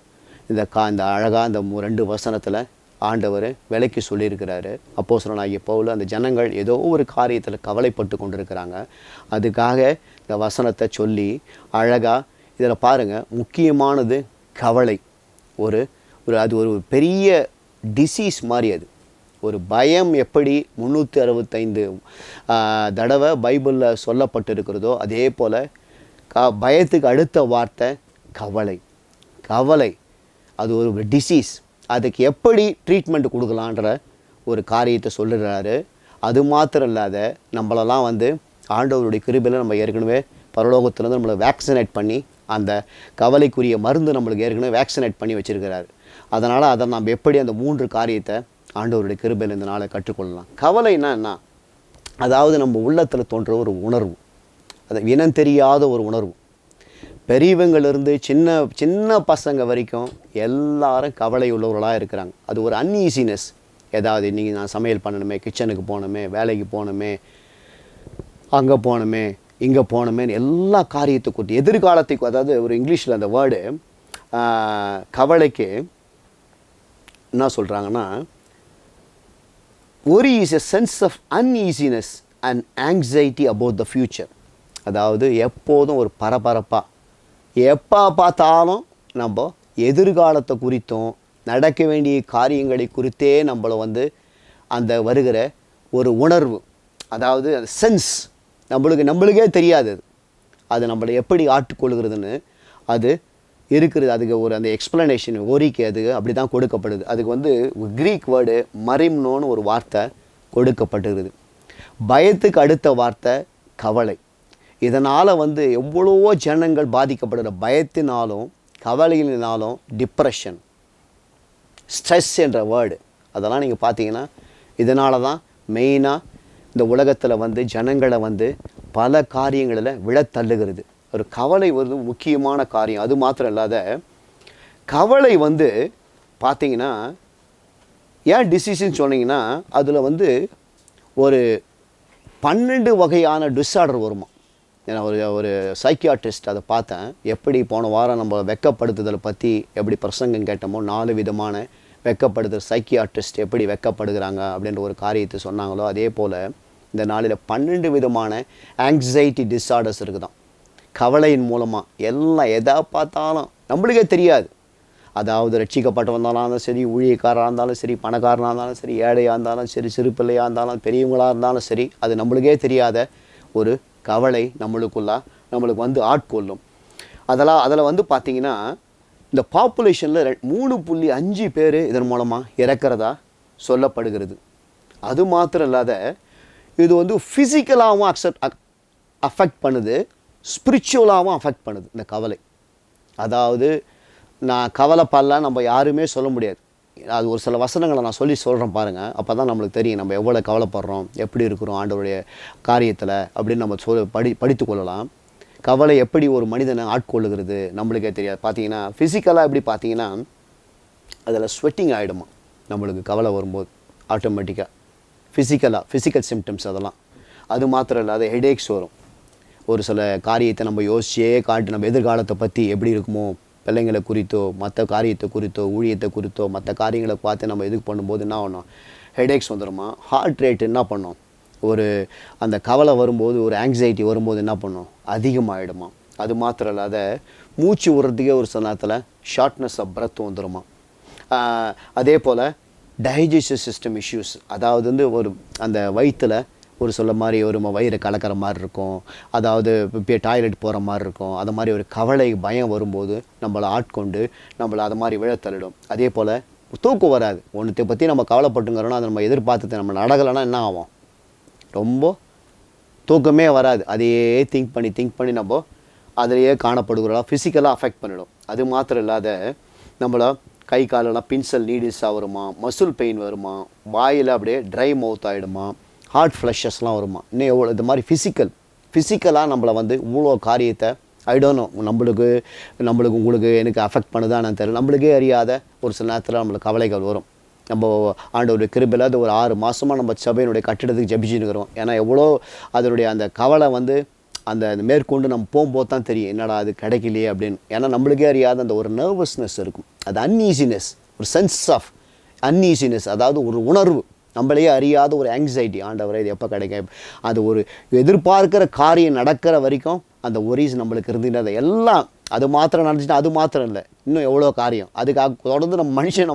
இந்த அழகாக இந்த 2 வசனத்தில் ஆண்டவர் விலைக்கு சொல்லியிருக்கிறாரு. அப்போஸ்தலனாகிய பவுல் அந்த ஜனங்கள் ஏதோ ஒரு காரியத்தில் கவலைப்பட்டு கொண்டிருக்கிறாங்க. அதுக்காக இந்த வசனத்தை சொல்லி அழகாக இதில் பாருங்கள், முக்கியமானது கவலை. அது ஒரு பெரிய டிசீஸ் மாதிரி. அது ஒரு பயம் எப்படி 365 தடவை பைபிளில் சொல்லப்பட்டிருக்கிறதோ அதே போல் பயத்துக்கு அடுத்த வார்த்தை கவலை. அது ஒரு டிசீஸ். அதுக்கு எப்படி ட்ரீட்மெண்ட் கொடுக்கலான்ற ஒரு காரியத்தை சொல்லுறாரு. அது மாத்திரம் இல்லாத நம்மளெல்லாம் வந்து ஆண்டவருடைய கிருபையில் நம்ம ஏற்கனவே பரலோகத்திலேருந்து நம்மளை வேக்சினேட் பண்ணி அந்த கவலைக்குரிய மருந்து நம்மளுக்கு ஏற்கனவே வேக்சினேட் பண்ணி வச்சுருக்கிறாரு. அதனால் அதை நம்ம எப்படி அந்த 3 காரியத்தை ஆண்டவருடைய கிருபையில் இந்த நாளை கற்றுக்கொள்ளலாம். கவலைன்னா என்ன? அதாவது நம்ம உள்ளத்தில் தோன்ற ஒரு உணர்வு. அது இனம் தெரியாத ஒரு உணர்வு. பெரியவங்களிலிருந்து சின்ன சின்ன பசங்க வரைக்கும் எல்லாரும் கவலை உள்ளவர்களாக இருக்கிறாங்க. அது ஒரு அன்ஈசினஸ். ஏதாவது இன்றைக்கி நான் சமையல் பண்ணணுமே, கிச்சனுக்கு போகணுமே, வேலைக்கு போகணுமே, அங்கே போகணுமே, இங்கே போகணுமேன்னு எல்லா காரியத்தை குறித்து எதிர்காலத்துக்கு, அதாவது ஒரு இங்கிலீஷில் அந்த வேர்டு கவலைக்கு என்ன சொல்கிறாங்கன்னா, worry is a sense of uneasiness and anxiety about the future. அதாவது எப்போதும் ஒரு பரபரப்பாக, எப்போ பார்த்தாலும் நம்ம எதிர்காலத்தை குறித்தும் நடக்க வேண்டிய காரியங்களை குறித்தே நம்மளை அந்த வருகிற ஒரு உணர்வு, அதாவது அந்த சென்ஸ் நம்மளுக்கே தெரியாது. அது நம்மளை எப்படி ஆட்டுக்கொள்கிறதுன்னு அது இருக்கிறது. அதுக்கு ஒரு அந்த எக்ஸ்ப்ளனேஷன் ஓரிக்கு அது அப்படி தான் கொடுக்கப்படுது. அதுக்கு க்ரீக் வேர்டு மரிம்னோன்னு ஒரு வார்த்தை கொடுக்கப்படுகிறது. பயத்துக்கு அடுத்த வார்த்தை கவலை. இதனால் எவ்வளவோ ஜனங்கள் பாதிக்கப்படுகிற பயத்தினாலும் கவலையினாலும் டிப்ரெஷன், ஸ்ட்ரெஸ் என்ற வேர்டு அதெல்லாம் நீங்கள் பார்த்தீங்கன்னா இதனால தான் மெயினாக இந்த உலகத்தில் ஜனங்களை பல காரியங்களில் விழத்தள்ளுகிறது. ஒரு கவலை முக்கியமான காரியம். அது மாத்திரம் இல்லாத கவலை பார்த்தீங்கன்னா ஏன் டிசீஸ்ன்னு சொன்னீங்கன்னா அதில் ஒரு 12 வகையான டிஸார்டர் வருமா. ஏன்னா ஒரு சைக்கியாட்ரிஸ்ட் அதை பார்த்தேன். எப்படி போன வாரம் நம்ம வெக்கப்படுத்துதலை பற்றி எப்படி பிரசங்கம் கேட்டோமோ 4 விதமான வெக்கப்படுதல், சைக்கியாட்ரிஸ்ட் எப்படி வெக்கப்படுகிறாங்க அப்படின்ற ஒரு காரியத்தை சொன்னாங்களோ, அதே போல் இந்த நாளில் 12 விதமான ஆங்ஸைட்டி டிஸார்டர்ஸ் இருக்குதான். கவலையின் மூலமாக எல்லாம் எதை பார்த்தாலும் நம்மளுக்கே தெரியாது. அதாவது ரட்சிக்கப்பட்டவந்தாலும் சரி, ஊழியக்காரராக இருந்தாலும் சரி, பணக்காரனாக இருந்தாலும் சரி, ஏழையாக இருந்தாலும் சரி, சிறு பிள்ளையாக இருந்தாலும் பெரியவங்களாக இருந்தாலும் சரி, அது நம்மளுக்கே தெரியாத ஒரு கவலை நம்மளுக்கு ஆட்கொள்ளும். அதில் பார்த்தீங்கன்னா இந்த பாப்புலேஷனில் 3.5 பேர் இதன் மூலமாக இறக்கிறதா சொல்லப்படுகிறது. அது மாத்திரம் இல்லாத இது ஃபிசிக்கலாகவும் அஃபெக்ட் பண்ணுது, ஸ்பிரிச்சுவலாகவும் அஃபெக்ட் பண்ணுது இந்த கவலை. அதாவது நான் கவலைப்படலாம் நம்ம யாருமே சொல்ல முடியாது. அது ஒரு சில வசனங்களை நான் சொல்கிறேன் பாருங்கள். அப்போ தான் நம்மளுக்கு தெரியும் நம்ம எவ்வளோ கவலைப்படுறோம், எப்படி இருக்கிறோம் ஆண்டவருடைய காரியத்தில் அப்படின்னு நம்ம படித்து கொள்ளலாம். கவலை எப்படி ஒரு மனிதனை ஆட்கொள்ளுகிறது நம்மளுக்கே தெரியாது. பார்த்தீங்கன்னா ஃபிசிக்கலாக எப்படி பார்த்தீங்கன்னா அதில் ஸ்வெட்டிங் ஆகிடுமா நம்மளுக்கு கவலை வரும்போது ஆட்டோமேட்டிக்காக. ஃபிசிக்கல் சிம்டம்ஸ் அதெல்லாம். அது மாத்திரம் இல்லாத ஹெடேக்ஸ் வரும். ஒரு சில காரியத்தை நம்ம யோசிச்சே காட்டு நம்ம எதிர்காலத்தை பற்றி எப்படி இருக்குமோ, பிள்ளைங்களை குறித்தோ, மற்ற காரியத்தை குறித்தோ, ஊழியத்தை குறித்தோ, மற்ற காரியங்களை பார்த்து நம்ம இதுக்கு பண்ணும்போது என்ன ஆகணும், ஹெடேக்ஸ் வந்துடுமா. ஹார்ட் ரேட் என்ன பண்ணோம், ஒரு அந்த கவலை வரும்போது, ஒரு ஆங்ஸைட்டி வரும்போது என்ன பண்ணோம், அதிகமாகிடுமா. அது மாத்திரம் இல்லாத மூச்சு விடுறதுக்கே ஒரு சில நேரத்தில் ஷார்ட்னஸ் ஆஃப் பிரெத் வந்துடுமா. அதே போல் டைஜஸ்டிவ் சிஸ்டம் இஷ்யூஸ், அதாவது ஒரு அந்த வயிற்றில் ஒரு சொல்ல மாதிரி ஒரு வயிறு கலக்கிற மாதிரி இருக்கும், அதாவது இப்போ டாய்லெட் போகிற மாதிரி இருக்கும். அது மாதிரி ஒரு கவலை பயம் வரும்போது நம்மளை ஆட்கொண்டு நம்மளை அது மாதிரி விழத்தள்ளிடும். அதே போல் தூக்கம் வராது. ஒன்றுத்தை பற்றி நம்ம கவலைப்பட்டுங்கிறோன்னா அதை நம்ம எதிர்பார்த்து நம்ம நடக்கலைன்னா என்ன ஆகும், ரொம்ப தூக்கமே வராது. அதையே திங்க் பண்ணி நம்ம அதிலேயே காணப்படுகிறோம். ஃபிசிக்கலாக அஃபெக்ட் பண்ணிடும். அது மாத்திரம் இல்லாத நம்மளை கை காலெல்லாம் பின்சல் நீடில்ஸாக வருமா, மசில் பெயின் வருமா, வாயில் அப்படியே ட்ரை மவுத் ஆகிடுமா, ஹார்ட் ஃப்ளஷஸ்லாம் வருமா. இன்னும் எவ்வளோ இந்த மாதிரி ஃபிசிக்கலாக நம்மளை இவ்வளோ காரியத்தை ஐடோனோ நம்மளுக்கு உங்களுக்கு எனக்கு அஃபெக்ட் பண்ணுதான்னு தெரியல. நம்மளுக்கே அறியாத ஒரு சில நேரத்தில் நம்மளுக்கு கவலைகள் வரும். நம்ம ஆண்டவருடைய கிருபையில் அது ஒரு 6 மாதமாக நம்ம சபையினுடைய கட்டிடத்துக்கு ஜெபிச்சுன்னுக்கிறோம். ஏன்னா எவ்வளோ அதனுடைய அந்த கவலை அந்த மேற்கொண்டு நம்ம போகும்போது தான் தெரியும் என்னடா அது கிடைக்கலையே அப்படின்னு. ஏன்னா நம்மளுக்கே அறியாத அந்த ஒரு நர்வஸ்னஸ் இருக்கும். அது அன்ஈசினஸ், ஒரு சென்ஸ் ஆஃப் அன்ஈசினஸ், அதாவது ஒரு உணர்வு, நம்மளையே அறியாத ஒரு ஆங்ஸைட்டி. ஆண்டவரை இது எப்போ கிடைக்கும், அது ஒரு எதிர்பார்க்கிற காரியம் நடக்கிற வரைக்கும் அந்த ஒரீஸ் நம்மளுக்கு இருந்துட்டு அதை எல்லாம் அது மாத்திரம் நடந்துச்சுன்னா அது மாத்திரம் இல்லை, இன்னும் எவ்வளோ காரியம் அதுக்காக தொடர்ந்து நம்ம மனுஷன்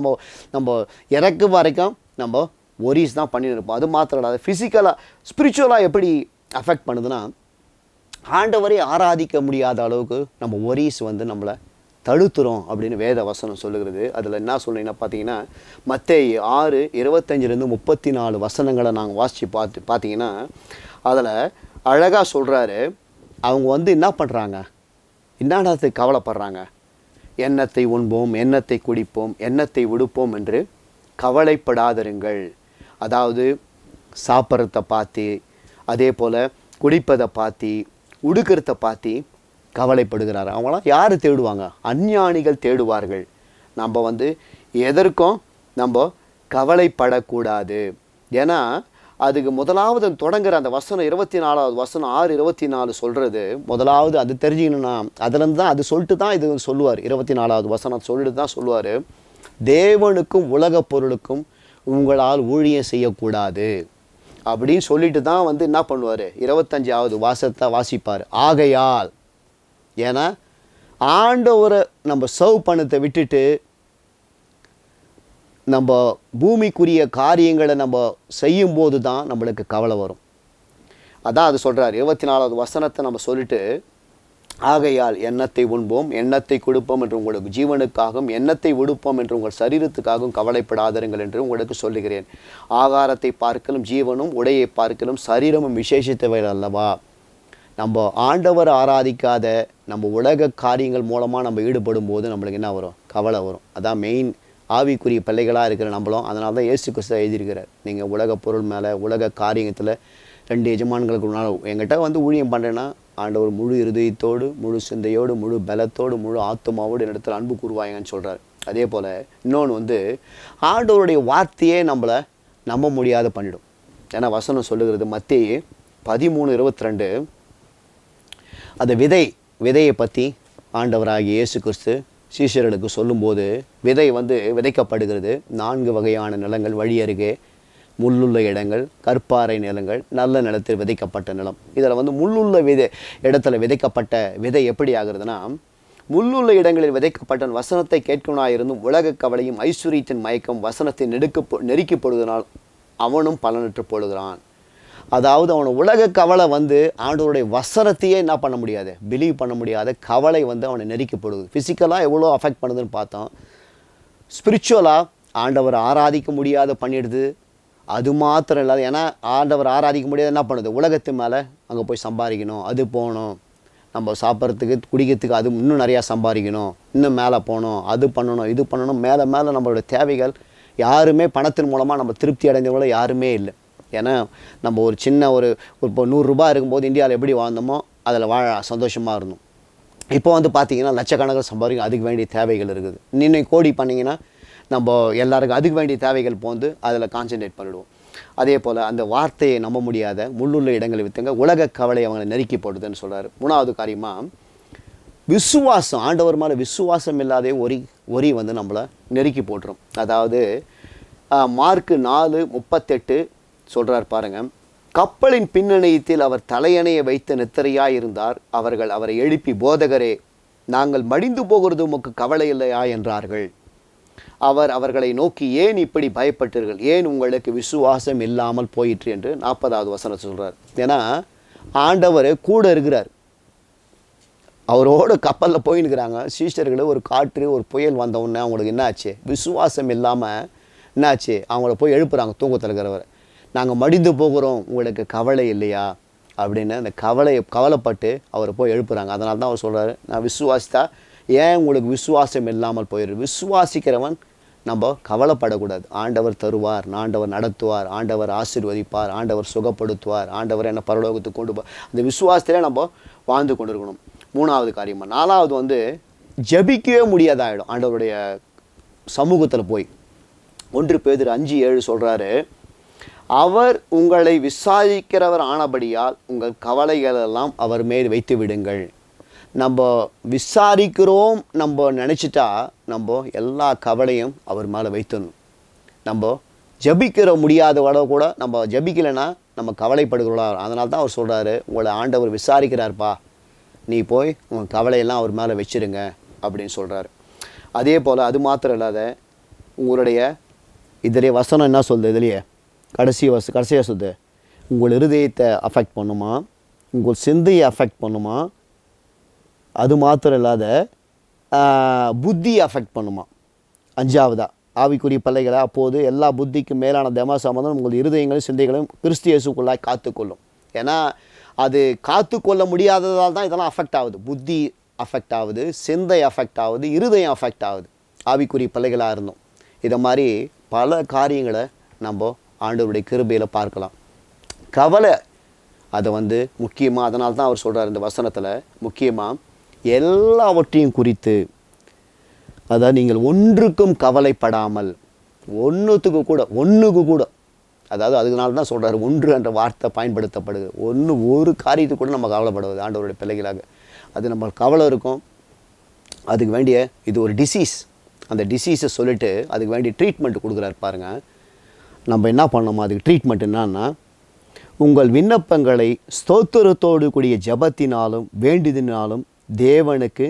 நம்ம இறக்கு வரைக்கும் நம்ம ஒரீஸ் தான் பண்ணிட்டு இருப்போம். அது மாத்திரம் இல்லாத ஃபிசிக்கலாக ஸ்பிரிச்சுவலாக எப்படி அஃபெக்ட் பண்ணுதுன்னா, ஆண்டவரை ஆராதிக்க முடியாத அளவுக்கு நம்ம ஒரீஸ் நம்மளை தடுத்துரும் அப்படின்னு வேத வசனம் சொல்லுகிறது. அதில் என்ன சொல்கிறீங்கன்னா பார்த்தீங்கன்னா, மத்தேயு 6:25-34 வசனங்களை நாங்கள் வாசித்து பார்த்தீங்கன்னா அதில் அழகாக சொல்கிறாரு. அவங்க என்ன பண்ணுறாங்க, என்னடாத்துக்கு கவலைப்படுறாங்க, எண்ணத்தை உண்போம், எண்ணத்தை குடிப்போம், எண்ணத்தை விடுப்போம் என்று கவலைப்படாதிருங்கள். அதாவது சாப்பிட்றத பார்த்து, அதே போல் குடிப்பதை பார்த்து, உடுக்கிறத பார்த்து கவலைப்படுகிறார். அவங்களாம் யார் தேடுவாங்க? அஞ்ஞானிகள் தேடுவார்கள். நம்ம வந்து எதற்கும் நம்ம கவலைப்படக்கூடாது. ஏன்னா அதுக்கு முதலாவது தொடங்குற அந்த வசனம் 24வது வசனம் 6:24 சொல்கிறது முதலாவது அது தெரிஞ்சுக்கணுன்னா அதுலேருந்து தான் அது சொல்லிட்டு தான் இது சொல்லுவார். 24வது வசனம் சொல்லிட்டு தான் சொல்லுவார், தேவனுக்கும் உலக பொருளுக்கும் உங்களால் ஊழியம் செய்யக்கூடாது அப்படின்னு சொல்லிட்டு தான் வந்து என்ன பண்ணுவார், 25வது வாசத்தை வாசிப்பார். ஆகையால், ஏன்னா ஆண்டவரை நம்ம சர்வ் பண்ணத்தை விட்டுட்டு நம்ம பூமிக்குரிய காரியங்களை நம்ம செய்யும்போது தான் நம்மளுக்கு கவலை வரும். அதான் அது சொல்கிறார் 24வது வசனத்தை நம்ம சொல்லிட்டு, ஆகையால் எண்ணத்தை உண்போம் எண்ணத்தை கொடுப்போம் என்று உங்களுக்கு ஜீவனுக்காகவும் எண்ணத்தை விடுப்போம் என்று உங்கள் சரீரத்துக்காகவும் கவலைப்படாதருங்கள் என்று உங்களுக்கு சொல்லுகிறேன். ஆகாரத்தை பார்க்கலும் ஜீவனும் உடையை பார்க்கலும் சரீரமும் விசேஷித்தவை அல்லவா. நம்ம ஆண்டவர் ஆராதிக்காத நம்ம உலக காரியங்கள் மூலமாக நம்ம ஈடுபடும் போது நம்மளுக்கு என்ன வரும்? கவலை வரும். அதான் மெயின். ஆவிக்குரிய பிள்ளைகளாக இருக்கிற நம்மளும் அதனால தான் இயேசு கிறிஸ்து எழுதியிருக்கிறார், நீங்கள் உலக பொருள் மேலே உலக காரியத்தில் 2 எஜமான்களுக்கு முன்னால் என்கிட்ட வந்து ஊழியம் பண்ணுறேன்னா ஆண்டவர் முழு இருதயத்தோடு முழு சிந்தையோடு முழு பலத்தோடு முழு ஆத்துமாவோடு என்னிடத்தில் அன்பு கூறுவாங்கன்னு சொல்கிறார். அதே போல் இன்னொன்று வந்து ஆண்டவருடைய வார்த்தையே நம்மளை நம்ப முடியாத பண்ணிடும். ஏன்னா வசனம் சொல்லுகிறது மத்தேயு 13:22 அந்த விதையை பற்றி ஆண்டவராகிய இயேசு கிறிஸ்து சீஷர்களுக்கு சொல்லும்போது, விதை வந்து விதைக்கப்படுகிறது 4 வகையான நிலங்கள், வழி அருகே முள்ளுள்ள இடங்கள், கற்பாறை நிலங்கள், நல்ல நிலத்தில் விதைக்கப்பட்ட நிலம். இதில் வந்து முள்ளுள்ள இடத்துல விதைக்கப்பட்ட விதை எப்படி ஆகுறதுன்னா, முள்ளுள்ள இடங்களில் விதைக்கப்பட்ட வசனத்தை கேட்கணாயிருந்தும் உலக கவலையும் ஐஸ்வர்யத்தின் மயக்கம் வசனத்தை நெருக்கப்படுவதனால் அவனும் பலனற்று போடுகிறான். அதாவது அவனை உலக கவலை வந்து ஆண்டவருடைய வசனத்தையே என்ன பண்ண முடியாது, பிலீவ் பண்ண முடியாத கவலை வந்து அவனை நெருக்கப்படுது. ஃபிசிக்கலாக எவ்வளோ அஃபெக்ட் பண்ணுதுன்னு பார்த்தோம். ஸ்பிரிச்சுவலாக ஆண்டவர் ஆராதிக்க முடியாத பண்ணிடுது. அது மாத்திரம் இல்லாத, ஏன்னா ஆண்டவர் ஆராதிக்க முடியாது என்ன பண்ணுது, உலகத்து மேலே அங்கே போய் சம்பாதிக்கணும், அது போகணும், நம்ம சாப்பிட்றதுக்கு குடிக்கிறதுக்கு அது இன்னும் நிறையா சம்பாதிக்கணும், இன்னும் மேலே போகணும், அது பண்ணணும், இது பண்ணணும், மேலே நம்மளோட தேவைகள். யாருமே பணத்தின் மூலமாக நம்ம திருப்தி அடைந்தவங்கள யாருமே இல்லை. ஏன்னா நம்ம ஒரு சின்ன ஒரு இப்போ 100 ரூபாய் இருக்கும்போது இந்தியாவில் எப்படி வாழ்ந்தோமோ அதில் சந்தோஷமாக இருந்தோம். இப்போ வந்து பார்த்திங்கன்னா லட்சக்கணக்கில் சம்பாதிக்கும், அதுக்கு வேண்டிய தேவைகள் இருக்குது. இன்னும் கோடி பண்ணிங்கன்னா நம்ம எல்லாருக்கும் அதுக்கு வேண்டிய தேவைகள் போந்து அதில் கான்சன்ட்ரேட் பண்ணிவிடுவோம். அதே போல் அந்த வார்த்தையை நம்ப முடியாத முள்ளுள்ள இடங்களை விற்றுங்க உலக கவலை அவங்களை நெருக்கி போடுதுன்னு சொல்கிறார். 3வது காரியமாக விசுவாசம், ஆண்டவர் மேலே விசுவாசம் இல்லாதே ஒரி வந்து நம்மளை நெருக்கி போட்டுரும். அதாவது மார்க்கு 4:38 சொல்கிறார் பாருங்க, கப்பலின் பின்னணியத்தில் அவர் தலையணையை வைத்து நித்திரையாய் இருந்தார். அவர்கள் அவரை எழுப்பி, போதகரே, நாங்கள் மடிந்து போகிறது உமக்கு கவலை இல்லையா என்றார்கள். அவர் அவர்களை நோக்கி, ஏன் இப்படி பயப்பட்டீர்கள், ஏன் உங்களுக்கு விசுவாசம் இல்லாமல் போயிற்று என்று 40வது வசனம் சொல்கிறார். ஏன்னா ஆண்டவர் கூட இருக்கிறார், அவரோட கப்பலில் போயின்னுக்கிறாங்க சீஷர்கள். ஒரு காற்று ஒரு புயல் வந்தவுடனே அவங்களுக்கு என்னாச்சு, விசுவாசம் இல்லாமல் என்னாச்சு, அவங்கள போய் எழுப்புறாங்க தூக்கத்தில் இருக்கிறவர். நாங்கள் மடிந்து போகிறோம், உங்களுக்கு கவலை இல்லையா அப்படின்னு அந்த கவலைப்பட்டு அவரை போய் எழுப்புறாங்க. அதனால தான் அவர் சொல்கிறாரு, நான் விசுவாசித்தா ஏன் உங்களுக்கு விசுவாசம் இல்லாமல் போயிடுது. விசுவாசிக்கிறவன் நம்ம கவலைப்படக்கூடாது. ஆண்டவர் தருவார், ஆண்டவர் நடத்துவார், ஆண்டவர் ஆசீர்வதிப்பார், ஆண்டவர் சுகப்படுத்துவார், ஆண்டவர் என்ன பரலோகத்துக்கு கொண்டு போவார். அந்த விசுவாசத்திலே நம்ம வாழ்ந்து கொண்டு இருக்கணும். 3வது காரியமாக. 4வது வந்து ஜபிக்கவே முடியாதாகிடும் ஆண்டவருடைய சமூகத்தில் போய். 1 பேதுரு 5:7 சொல்கிறாரு, அவர் உங்களை விசாரிக்கிறவர் ஆனபடியால் உங்கள் கவலைகளெல்லாம் அவர் மேல் வைத்து விடுங்கள். நம்ம விசாரிக்கிறோம் நம்ம நினச்சிட்டா நம்ம எல்லா கவலையும் அவர் மேலே வைத்தணும். நம்ம ஜபிக்கிற முடியாத கூட நம்ம ஜபிக்கலைன்னா நம்ம கவலைப்படுகிறோம். அதனால தான் அவர் சொல்கிறாரு, உங்களை ஆண்டவர் விசாரிக்கிறார்ப்பா, நீ போய் உங்கள் கவலையெல்லாம் அவர் மேலே வச்சுருங்க அப்படின்னு சொல்கிறாரு. அதே போல் அது மாத்திரம் இல்லாத உங்களுடைய இதிலே வசனம் என்ன சொல்லுது, இதுலையே கடைசியாக சொல்லுது, உங்கள் இருதயத்தை அஃபெக்ட் பண்ணுமா, உங்கள் சிந்தையை அஃபெக்ட் பண்ணுமா, அது மாத்திரம் இல்லாத புத்தியை அஃபெக்ட் பண்ணுமா. 5வதா ஆவிக்குரிய பிள்ளைகளை, அப்போது எல்லா புத்திக்கும் மேலான தேவ சம்பந்தம் உங்கள் இருதயங்களும் சிந்தைகளும் கிறிஸ்து இயேசுக்குள்ளாய் காத்துக்கொள்ளும். ஏன்னா அது காத்துக்கொள்ள முடியாததால் தான் இதெல்லாம் அஃபெக்ட் ஆகுது. புத்தி அஃபெக்ட் ஆகுது, சிந்தை அஃபெக்ட் ஆகுது, இருதயம் அஃபெக்ட் ஆகுது. ஆவிக்குரிய பிள்ளைகளாக இருந்தோம். இதை மாதிரி பல காரியங்களை நம்ம ஆண்டவருடைய கிருபையில் பார்க்கலாம். கவலை அதை வந்து முக்கியமாக அதனால தான் அவர் சொல்கிறார் இந்த வசனத்தில் முக்கியமாக எல்லாவற்றையும் குறித்து, அதாவது நீங்கள் ஒன்றுக்கும் கவலைப்படாமல், ஒன்றுக்கு கூட அதாவது அதுக்குனால தான் சொல்கிறார் ஒன்று என்ற வார்த்தை பயன்படுத்தப்படுது. ஒரு காரியத்துக்கு கூட நம்ம கவலைப்படுவது ஆண்டவருடைய பிள்ளைகளாக. அது நம்ம கவலை இருக்கும். அதுக்கு வேண்டிய இது ஒரு டிசீஸ். அந்த டிசீஸை சொல்லிவிட்டு அதுக்கு வேண்டிய ட்ரீட்மெண்ட் கொடுக்குறாரு பாருங்கள். நம்ம என்ன பண்ணோமோ அதுக்கு ட்ரீட்மெண்ட் என்னன்னா, உங்கள் விண்ணப்பங்களை ஸ்தோத்திரத்தோடு கூடிய ஜபத்தினாலும் வேண்டுதலினாலும் தேவனுக்கு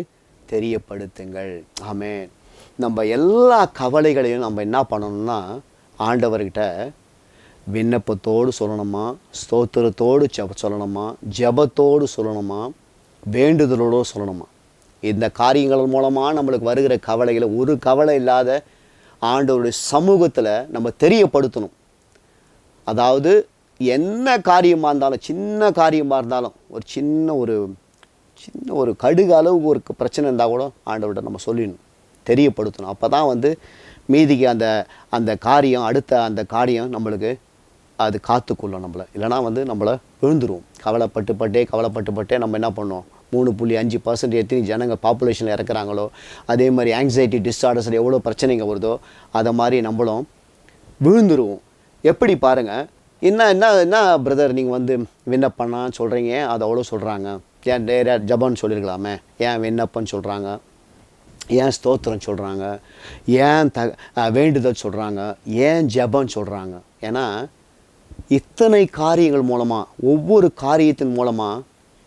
தெரியப்படுத்துங்கள். ஆமென். நம்ம எல்லா கவலைகளையும் நம்ம என்ன பண்ணணும்னா ஆண்டவர்கிட்ட விண்ணப்பத்தோடு சொல்லணுமா, ஸ்தோத்திரத்தோடு சொல்லணுமா, ஜபத்தோடு சொல்லணுமா, வேண்டுதலோடு சொல்லணுமா. இந்த காரியங்கள் மூலமாக நம்மளுக்கு வருகிற கவலைகளை ஒரு கவலை இல்லாத ஆண்டவருடைய சமூகத்தில் நம்ம தெரியப்படுத்தணும். அதாவது என்ன காரியமாக இருந்தாலும், சின்ன காரியமாக இருந்தாலும், ஒரு சின்ன ஒரு கடுகு அளவுக்கு ஒரு பிரச்சனை இருந்தால் கூட ஆண்டவர்கிட்ட நம்ம சொல்லிடணும், தெரியப்படுத்தணும். அப்போ தான் வந்து மீதிக்கு அந்த காரியம், அடுத்த அந்த காரியம் நம்மளுக்கு அது காத்துக்கொள்ளும் நம்மளை. இல்லைனா வந்து நம்மளை விழுந்துருவோம். கவலைப்பட்டுப்பட்டே நம்ம என்ன பண்ணோம், 3.5% எத்தனை ஜனங்க பாப்புலேஷனில் இறக்குறாங்களோ, அதே மாதிரி ஆங்ஸைட்டி டிஸார்டர்ஸில் எவ்வளோ பிரச்சனைங்க வருதோ அதை மாதிரி நம்மளும் விழுந்துருவோம். எப்படி பாருங்கள், என்ன பிரதர் நீங்கள் வந்து விண்ணப்பண்ணான்னு சொல்கிறீங்க, அதை அவ்வளோ சொல்கிறாங்க, ஏன் நேராக ஜபம்னு சொல்லியிருக்கலாமே, ஏன் விண்ணப்பன்னு சொல்கிறாங்க, ஏன் ஸ்தோத்திரம் சொல்கிறாங்க, ஏன் வேண்டுதல் சொல்கிறாங்க, ஏன் ஜபம்னு சொல்கிறாங்க. ஏன்னா இத்தனை காரியங்கள் மூலமாக, ஒவ்வொரு காரியத்தின் மூலமாக,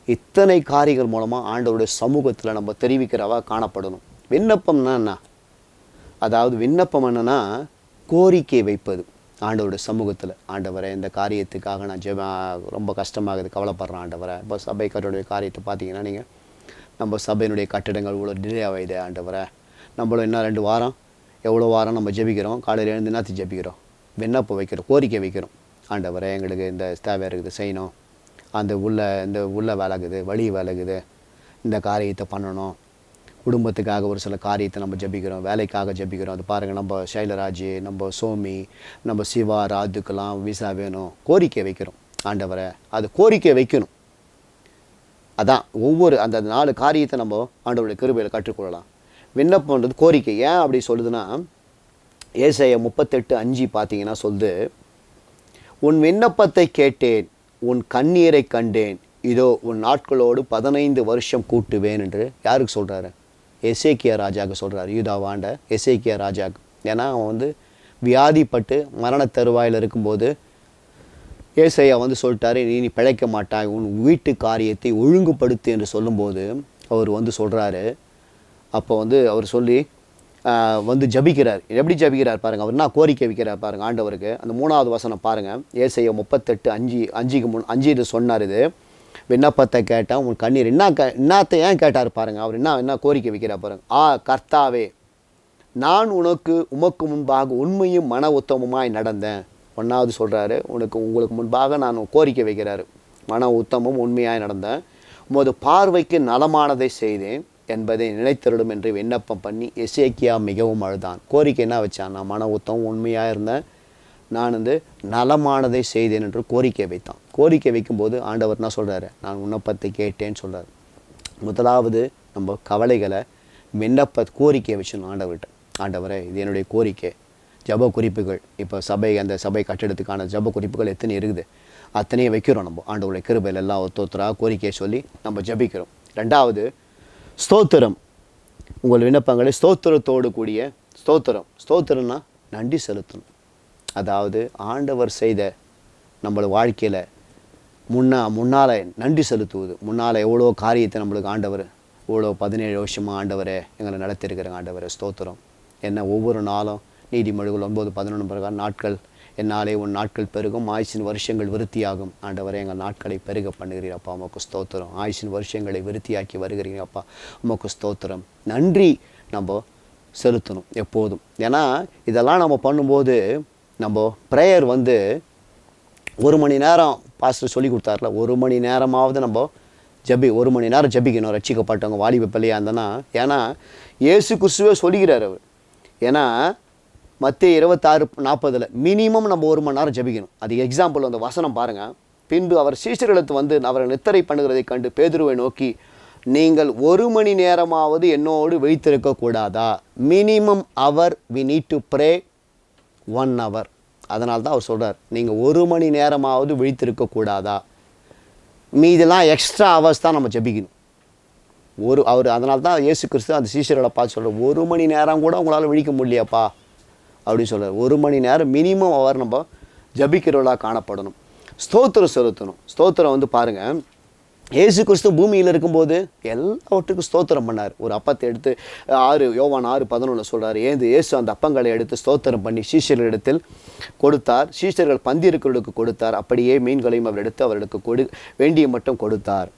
இத்தனை காரியங்கள் மூலமாக ஆண்டவருடைய சமூகத்தில் நம்ம தெரிவிக்கிறவா காணப்படணும். விண்ணப்பம்னா என்ன? அதாவது விண்ணப்பம் என்னென்னா கோரிக்கை வைப்பது ஆண்டவருடைய சமூகத்தில். ஆண்டவரை இந்த காரியத்துக்காக நான் ரொம்ப கஷ்டமாகுது, கவலைப்படுறேன் ஆண்டவரை. இப்போ சபை கட்டுடைய காரியத்தை பார்த்தீங்கன்னா, நீங்கள் நம்ம சபையினுடைய கட்டிடங்கள் இவ்வளோ டிலே ஆகுது ஆண்டவரை, நம்மளும் இன்னும் 2 வாரம் எவ்வளோ வாரம் நம்ம ஜெபிக்கிறோம், காலையில் எழுந்து என்னத்து ஜெபிக்கிறோம், விண்ணப்பம் வைக்கிறோம், கோரிக்கை வைக்கிறோம். ஆண்டவரை எங்களுக்கு இந்த தேவை இருக்குது, செய்யணும், இந்த உள்ள வேலைக்குது, வழி வேலைக்குது, இந்த காரியத்தை பண்ணணும், குடும்பத்துக்காக ஒரு சில காரியத்தை நம்ம ஜெபிக்கிறோம், வேலைக்காக ஜெபிக்கிறோம். அது பாருங்கள், நம்ம சைலராஜ், நம்ம சோமி, நம்ம சிவா, ராஜுக்கெல்லாம் விசா வேணும், கோரிக்கை வைக்கிறோம். ஆண்டவரை அது கோரிக்கை வைக்கணும். அதான் ஒவ்வொரு அந்த 4 காரியத்தை நம்ம ஆண்டவருடைய கிருபையில் கற்றுக்கொள்ளலாம். விண்ணப்பம்ன்றது கோரிக்கை. ஏன் அப்படி சொல்லுதுன்னா, ஏசாயா 38:5 பார்த்தீங்கன்னா சொல்லுது, உன் விண்ணப்பத்தை கேட்டேன், உன் கண்ணீரை கண்டேன், இதோ உன் நாட்களோடு 15 வருஷம் கூட்டுவேன் என்று யாருக்கு சொல்கிறாரு? எசேக்கியா ராஜாவுக்கு சொல்கிறார். யூதாவாண்ட எசேக்கியா ராஜாவுக்கு. ஏன்னா அவன் வந்து வியாதிப்பட்டு மரண தருவாயில் இருக்கும்போது ஏசாயா வந்து சொல்லிட்டாரு, நீ பிழைக்க மாட்டாய், உன் வீட்டு காரியத்தை ஒழுங்குபடுத்து என்று சொல்லும்போது அவர் வந்து சொல்கிறாரு. அப்போ வந்து அவர் சொல்லி வந்து ஜபிக்கிறார். எப்படி ஜபிக்கிறார் பாருங்கள், அவர் என்ன கோரிக்கை வைக்கிறார் பாருங்கள் ஆண்டவருக்கு. அந்த 3வது வசனம் பாருங்கள், ஏசாயா 38:5 சொன்னார். இது விண்ணப்பத்தை கேட்டால் உன் கண்ணீர் என்னத்தை ஏன் கேட்டார் பாருங்கள். அவர் என்ன கோரிக்கை வைக்கிறார் பாருங்கள். கர்த்தாவே, நான் உமக்கு முன்பாக உண்மையும் மன உத்தமமாய் நடந்தேன். 1வது சொல்கிறாரு, உங்களுக்கு முன்பாக நான் கோரிக்கை வைக்கிறாரு, மன உத்தமும் உண்மையாய் நடந்தேன், உமது பார்வைக்கு நலமானதை செய்தேன் என்பதை நினைத்தருடும் என்று விண்ணப்பம் பண்ணி எசேக்கியா மிகவும் அழுதான். கோரிக்கை என்ன வச்சான்? நான் மன உத்தமும் உண்மையாக இருந்தேன், நான் வந்து நலமானதை செய்தேன் என்று கோரிக்கை வைத்தான். கோரிக்கை வைக்கும்போது ஆண்டவர் என்ன சொல்கிறாரு? நான் விண்ணப்பத்தை கேட்டேன்னு சொல்கிறார். முதலாவது நம்ம கவலைகளை கோரிக்கை வச்சணும் ஆண்டவர்கிட்ட. ஆண்டவரே, இது என்னுடைய கோரிக்கை. ஜப குறிப்புகள், இப்போ அந்த சபை கட்டிடத்துக்கான ஜப குறிப்புகள் எத்தனை இருக்குது, அத்தனையும் வைக்கிறோம். நம்ம ஆண்டவருடைய கிருபையில் எல்லாம் ஒருத்தராக கோரிக்கையை சொல்லி நம்ம ஜபிக்கிறோம். 2வது ஸ்தோத்திரம். உங்கள் விண்ணப்பங்களை ஸ்தோத்திரத்தோடு கூடிய ஸ்தோத்திரம்னா நன்றி செலுத்தணும். அதாவது ஆண்டவர் செய்த நம்மளோட வாழ்க்கையில் முன்னால் நன்றி செலுத்துவது. முன்னால் எவ்வளோ காரியத்தை நம்மளுக்கு ஆண்டவர், இவ்வளோ 17 வருஷமாக ஆண்டவரை எங்களை நடத்திருக்கிறேங்க ஆண்டவரை ஸ்தோத்திரம். என்ன ஒவ்வொரு நாளும் நீதிமொழிகள் 9:11 பிரகாரம் நாட்கள் என்னாலே உன் நாட்கள் பெருகும், ஆயுசின் வருஷங்கள் விருத்தியாகும். ஆண்டவரை எங்கள் நாட்களை பெருக பண்ணுகிறீரப்பா, உமக்கு ஸ்தோத்திரம். ஆயுசின் வருஷங்களை விருத்தியாக்கி வருகிறீங்கப்பா, உமக்கு ஸ்தோத்திரம். நன்றி நம்ம செலுத்தணும் எப்போதும். ஏன்னா இதெல்லாம் நம்ம பண்ணும்போது நம்ம ப்ரேயர் வந்து 1 மணி நேரம் பாஸ்டர் சொல்லி கொடுத்தாருல, 1 மணி நேரமாவது நம்ம 1 மணி நேரம் ஜபிக்கணும். ரட்சிக்கப்பட்டவங்க வாலிப பிள்ளையாக இருந்தனா, ஏன்னா இயேசு கிறிஸ்துவே சொல்லிக்கிறார் அவர். ஏன்னா மத்தேயு 26:40 மினிமம் நம்ம 1 மணி நேரம் ஜபிக்கணும். அது எக்ஸாம்பிள் அந்த வசனம் பாருங்கள். பின்பு அவர் சீஷர்களுக்கு வந்து அவரை நித்திரை பண்ணுகிறதை கண்டு பேதுருவை நோக்கி, நீங்கள் 1 மணி நேரமாவது என்னோடு வைத்திருக்க கூடாதா? மினிமம் அவர் we need to pray 1 hour. அதனால தான் அவர் சொல்கிறார், நீங்கள் 1 மணி நேரமாவது விழித்திருக்க கூடாதா? மீதெல்லாம் எக்ஸ்ட்ரா ஹவர்ஸ் தான் நம்ம ஜெபிக்கணும். அவர் அதனால தான் இயேசு கிறிஸ்து அந்த சீஷர்களை பார்த்து சொல்கிறார், 1 மணி நேரம் கூட உங்களால் விழிக்க முடியலையாப்பா அப்படின்னு சொல்கிறார். 1 மணி நேரம் மினிமம் அவர் நம்ம ஜபிக்கிறவர்களாக காணப்படணும். ஸ்தோத்திரம் செலுத்தணும். ஸ்தோத்திரம் வந்து பாருங்கள், இயேசு கிறிஸ்து பூமியில் இருக்கும்போது எல்லாவற்றுக்கும் ஸ்தோத்திரம் பண்ணார். ஒரு அப்பத்தை எடுத்து யோவான் 6:11 சொல்கிறார், இயேசு அந்த அப்பங்களை எடுத்து ஸ்தோத்திரம் பண்ணி சீஷர்களிடத்தில் கொடுத்தார். சீஷர்கள் பந்திருக்கிறவர்களுக்கு கொடுத்தார். அப்படியே மீன்களையும் அவர் எடுத்து அவர்களுக்கு வேண்டிய மட்டும் கொடுத்தார்.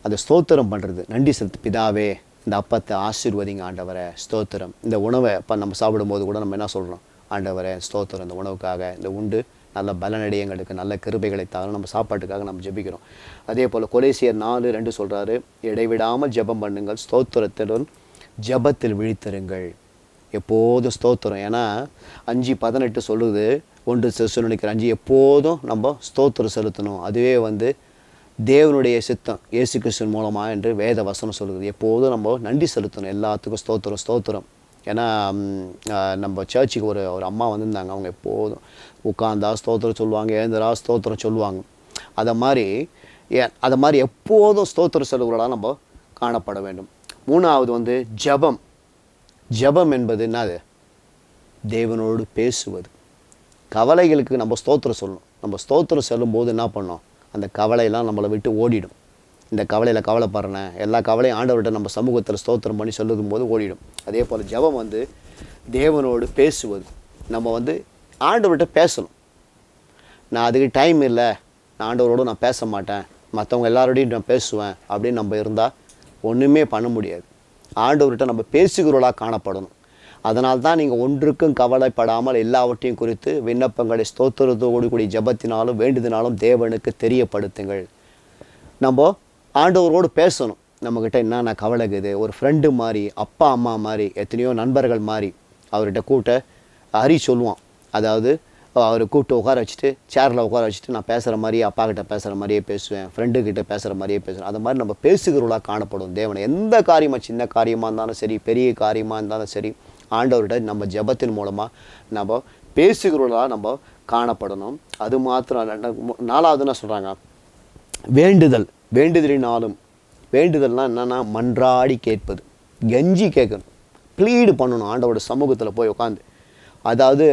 அந்த ஸ்தோத்திரம் பண்ணுறது, நன்றி செலுத்து. பிதாவே, இந்த அப்பத்தை ஆசீர்வதிங்க ஆண்டவரே, ஸ்தோத்திரம். இந்த உணவை இப்போ நம்ம சாப்பிடும்போது கூட நம்ம என்ன சொல்கிறோம்? ஆண்டவரே ஸ்தோத்திரம், இந்த உணவுக்காக, இந்த உண்டு நல்ல பலனடையங்களுக்கு நல்ல கிருபைகளை தவிர நம்ம சாப்பாட்டுக்காக நம்ம ஜெபிக்கிறோம். அதே போல் கொலேசியர் 4:2 சொல்கிறாரு, இடைவிடாமல் ஜெபம் பண்ணுங்கள், ஸ்தோத்திரத்துடன் ஜெபத்தில் விழித்திருங்கள். எப்போதும் ஸ்தோத்திரம். ஏன்னா 5:18 சொல்லுது, 1 தெசலோனிக்கர் 5, எப்போதும் நம்ம ஸ்தோத்திரம் செலுத்தணும். அதுவே வந்து தேவனுடைய சித்தம் இயேசு கிறிஸ்துவின் மூலமாக என்று வேத வசனம் சொல்லுது. எப்போதும் நம்ம நன்றி செலுத்தணும். எல்லாத்துக்கும் ஸ்தோத்திரம் ஸ்தோத்திரம். ஏன்னா நம்ம சர்ச்சுக்கு ஒரு அம்மா வந்திருந்தாங்க. அவங்க எப்போதும் உட்கார்ந்தா ஸ்தோத்திரம் சொல்லுவாங்க, எழுந்தரா ஸ்தோத்திரம் சொல்லுவாங்க. அதை மாதிரி எப்போதும் ஸ்தோத்திரம் செல்வர்களாக நம்ம காணப்பட வேண்டும். 3வது வந்து ஜெபம். ஜெபம் என்பது என்னது? தேவனோடு பேசுவது. கவலைகளுக்கு நம்ம ஸ்தோத்திரம் சொல்லணும். நம்ம ஸ்தோத்திரம் செல்லும்போது என்ன பண்ணோம்? அந்த கவலையெல்லாம் நம்மளை விட்டு ஓடிடும். இந்த கவலையில் கவலைப்படுறேன், எல்லா கவலையும் ஆண்டவர்கிட்ட நம்ம சமூகத்தில் ஸ்தோத்திரம் பண்ணி சொல்லும் போது ஓடிடும். அதே போல் ஜெபம் வந்து தேவனோடு பேசுவது. நம்ம வந்து ஆண்டவர்கிட்ட பேசணும். நான் அதுக்கு டைம் இல்லை, நான் ஆண்டவரோடு நான் பேச மாட்டேன், மற்றவங்க எல்லாரோடையும் நான் பேசுவேன் அப்படின்னு நம்ம இருந்தால் ஒன்றுமே பண்ண முடியாது. ஆண்டவர்கிட்ட நம்ம பேசுகிறவர்களாக காணப்படணும். அதனால் தான் நீங்கள் ஒன்றுக்கும் கவலைப்படாமல் எல்லாவற்றையும் குறித்து விண்ணப்பங்களை ஸ்தோத்திரத்தோடு கூடிய ஜெபத்தினாலும் வேண்டுதினாலும் தேவனுக்கு தெரியப்படுத்துங்கள். நம்ம ஆண்டவரோடு பேசணும். நம்மக்கிட்ட என்னென்ன கவலை இருக்குது, ஒரு ஃப்ரெண்டு மாதிரி, அப்பா அம்மா மாதிரி, எத்தனையோ நண்பர்கள் மாதிரி அவர்கிட்ட ஹரி சொல்லுவான். அதாவது அவர் கூப்பிட்டு உட்கார வச்சுட்டு, சேரில் உட்கார வச்சுட்டு, நான் பேசுகிற மாதிரியே அப்பா கிட்ட பேசுகிற மாதிரியே பேசுவேன், ஃப்ரெண்டுக்கிட்ட பேசுகிற மாதிரியே பேசுவேன். அது மாதிரி நம்ம பேசுகிறவர்களாக காணப்படும். தேவனை எந்த காரியமாக, சின்ன காரியமாக இருந்தாலும் சரி, பெரிய காரியமாக இருந்தாலும் சரி, ஆண்டவர்கிட்ட நம்ம ஜெபத்தின் மூலமாக நம்ம பேசுகிறவர்களாக நம்ம காணப்படணும். அது மாத்திரம் 4வது என்ன சொல்கிறாங்க? வேண்டுதல். வேண்டுதலினாலும், வேண்டுதல்னால் என்னென்னா மன்றாடி கேட்பது, கெஞ்சி கேட்கணும், ப்ளீடு பண்ணணும் ஆண்டவரோட சமூகத்தில் போய் உட்காந்து. அதாவது